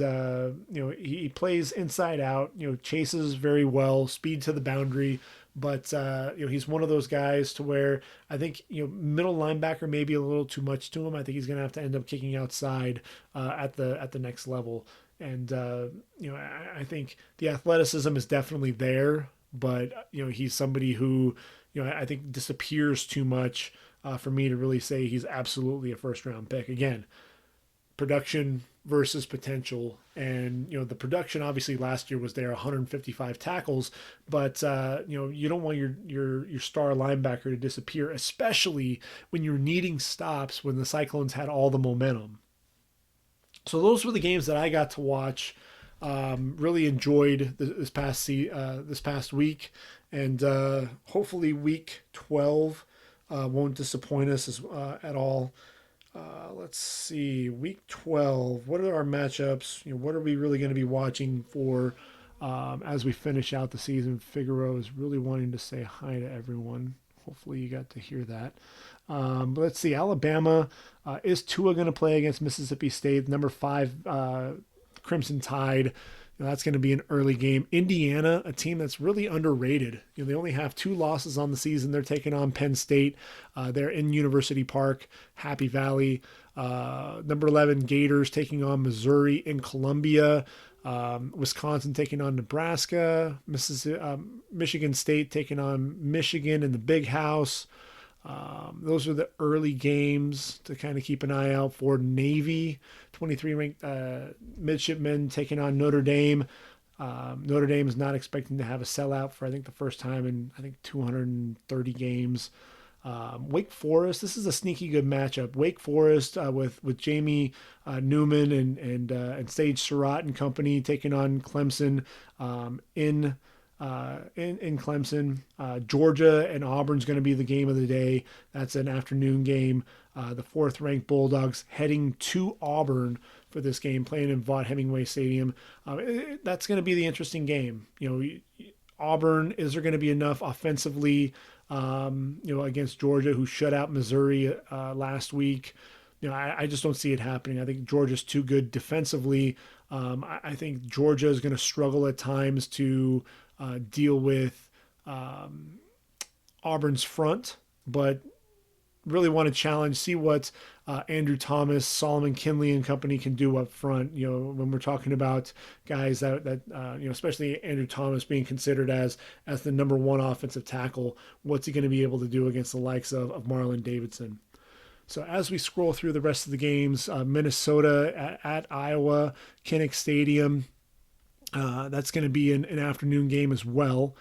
he plays inside out, chases very well, speed to the boundary. But, he's one of those guys to where I think, middle linebacker may be a little too much to him. I think he's going to have to end up kicking outside at the next level. And, I think the athleticism is definitely there. But, he's somebody who, I think disappears too much for me to really say he's absolutely a first-round pick. Again, production versus potential, and the production obviously last year was there, 155 tackles, but you don't want your star linebacker to disappear, especially when you're needing stops when the Cyclones had all the momentum. So those were the games that I got to watch. Really enjoyed this past week, and hopefully week 12 won't disappoint us at all. Let's see, week 12. What are our matchups? What are we really going to be watching for as we finish out the season? Figaro is really wanting to say hi to everyone. Hopefully you got to hear that. But let's see, Alabama. Is Tua going to play against Mississippi State? Number 5, Crimson Tide. That's going to be an early game. Indiana, a team that's really underrated. They only have 2 losses on the season. They're taking on Penn State. They're in University Park, Happy Valley. Number 11, Gators taking on Missouri in Columbia. Wisconsin taking on Nebraska. Michigan State taking on Michigan in the Big House. Those are the early games to kind of keep an eye out for. Navy, 23 ranked midshipmen taking on Notre Dame. Notre Dame is not expecting to have a sellout for, I think, the first time in, 230 games. Wake Forest, this is a sneaky good matchup. Wake Forest with Jamie Newman and Sage Surratt and company taking on Clemson in Clemson. Georgia and Auburn's going to be the game of the day. That's an afternoon game. The fourth-ranked Bulldogs heading to Auburn for this game, playing in Vaught Hemingway Stadium. That's going to be the interesting game. Auburn, is there going to be enough offensively, against Georgia, who shut out Missouri last week? I just don't see it happening. I think Georgia's too good defensively. I think Georgia is going to struggle at times to deal with Auburn's front, but really want to challenge, see what Andrew Thomas, Solomon Kinley and company can do up front. When we're talking about guys that especially Andrew Thomas being considered as the number one offensive tackle, what's he going to be able to do against the likes of Marlon Davidson? So as we scroll through the rest of the games, Minnesota at Iowa, Kinnick Stadium, that's going to be an afternoon game as well.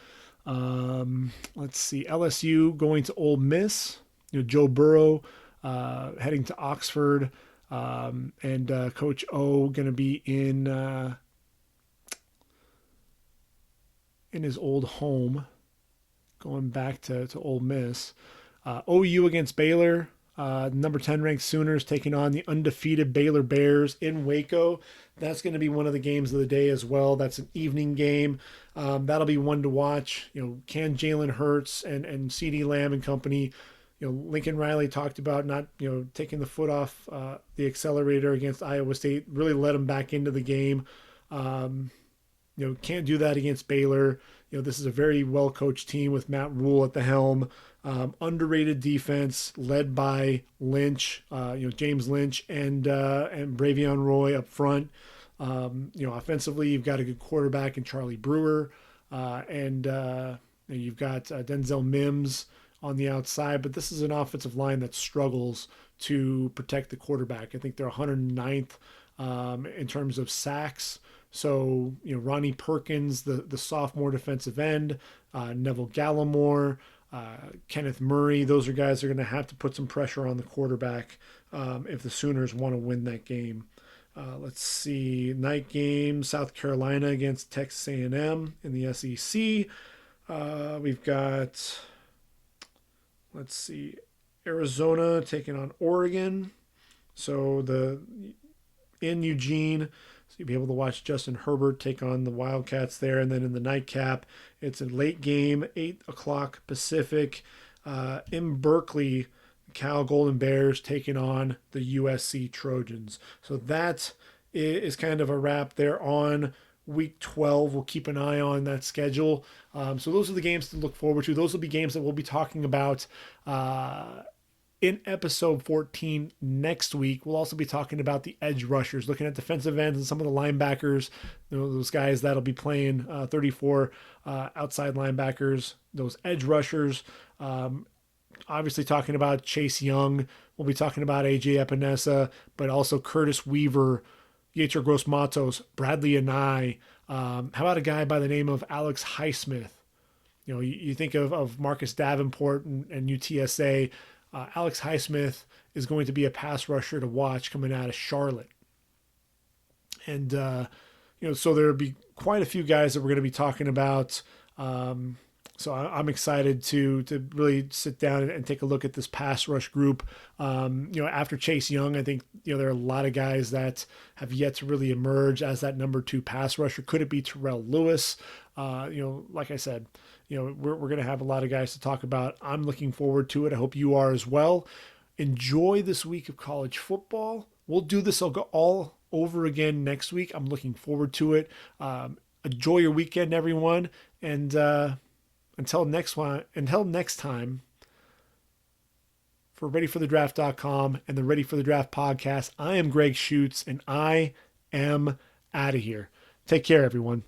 Let's see, LSU going to Ole Miss. Joe Burrow heading to Oxford, and Coach O going to be in his old home, going back to Ole Miss. OU against Baylor. Number 10 ranked Sooners taking on the undefeated Baylor Bears in Waco. That's going to be one of the games of the day as well. That's an evening game. That'll be one to watch. Can Jalen Hurts and CeeDee Lamb and company, Lincoln Riley talked about not, taking the foot off the accelerator against Iowa State, really let them back into the game. Can't do that against Baylor. This is a very well-coached team with Matt Rule at the helm. Underrated defense led by Lynch, James Lynch and Bravvion Roy up front. Offensively, you've got a good quarterback in Charlie Brewer, and you've got Denzel Mims on the outside, but this is an offensive line that struggles to protect the quarterback. I think they're 109th in terms of sacks. So, Ronnie Perkins, the sophomore defensive end, Neville Gallimore, Kenneth Murray, those are guys that are going to have to put some pressure on the quarterback if the Sooners want to win that game. Let's see, night game, South Carolina against Texas A&M in the SEC. We've got, let's see, Arizona taking on Oregon. So in Eugene, so you'll be able to watch Justin Herbert take on the Wildcats there. And then in the nightcap, it's a late game, 8 o'clock Pacific. In Berkeley, Cal Golden Bears taking on the USC Trojans. So that is kind of a wrap there on week 12. We'll keep an eye on that schedule. So those are the games to look forward to. Those will be games that we'll be talking about in episode 14 next week. We'll also be talking about the edge rushers, looking at defensive ends and some of the linebackers, those guys that'll be playing 34 outside linebackers, those edge rushers. Obviously talking about Chase Young. We'll be talking about AJ Epinesa, but also Curtis Weaver, Yetur Gross-Matos, Bradley Anai. How about a guy by the name of Alex Highsmith? You think of Marcus Davenport and UTSA. Alex Highsmith is going to be a pass rusher to watch coming out of Charlotte. And, so there'll be quite a few guys that we're going to be talking about. So I'm excited to really sit down and take a look at this pass rush group. After Chase Young, I think, there are a lot of guys that have yet to really emerge as that number 2 pass rusher. Could it be Terrell Lewis? Like I said, we're going to have a lot of guys to talk about. I'm looking forward to it. I hope you are as well. Enjoy this week of college football. We'll do this all over again next week. I'm looking forward to it. Enjoy your weekend, everyone. And until next time, for ReadyForTheDraft.com and the Ready for the Draft podcast, I am Gregg Schutze, and I am out of here. Take care, everyone.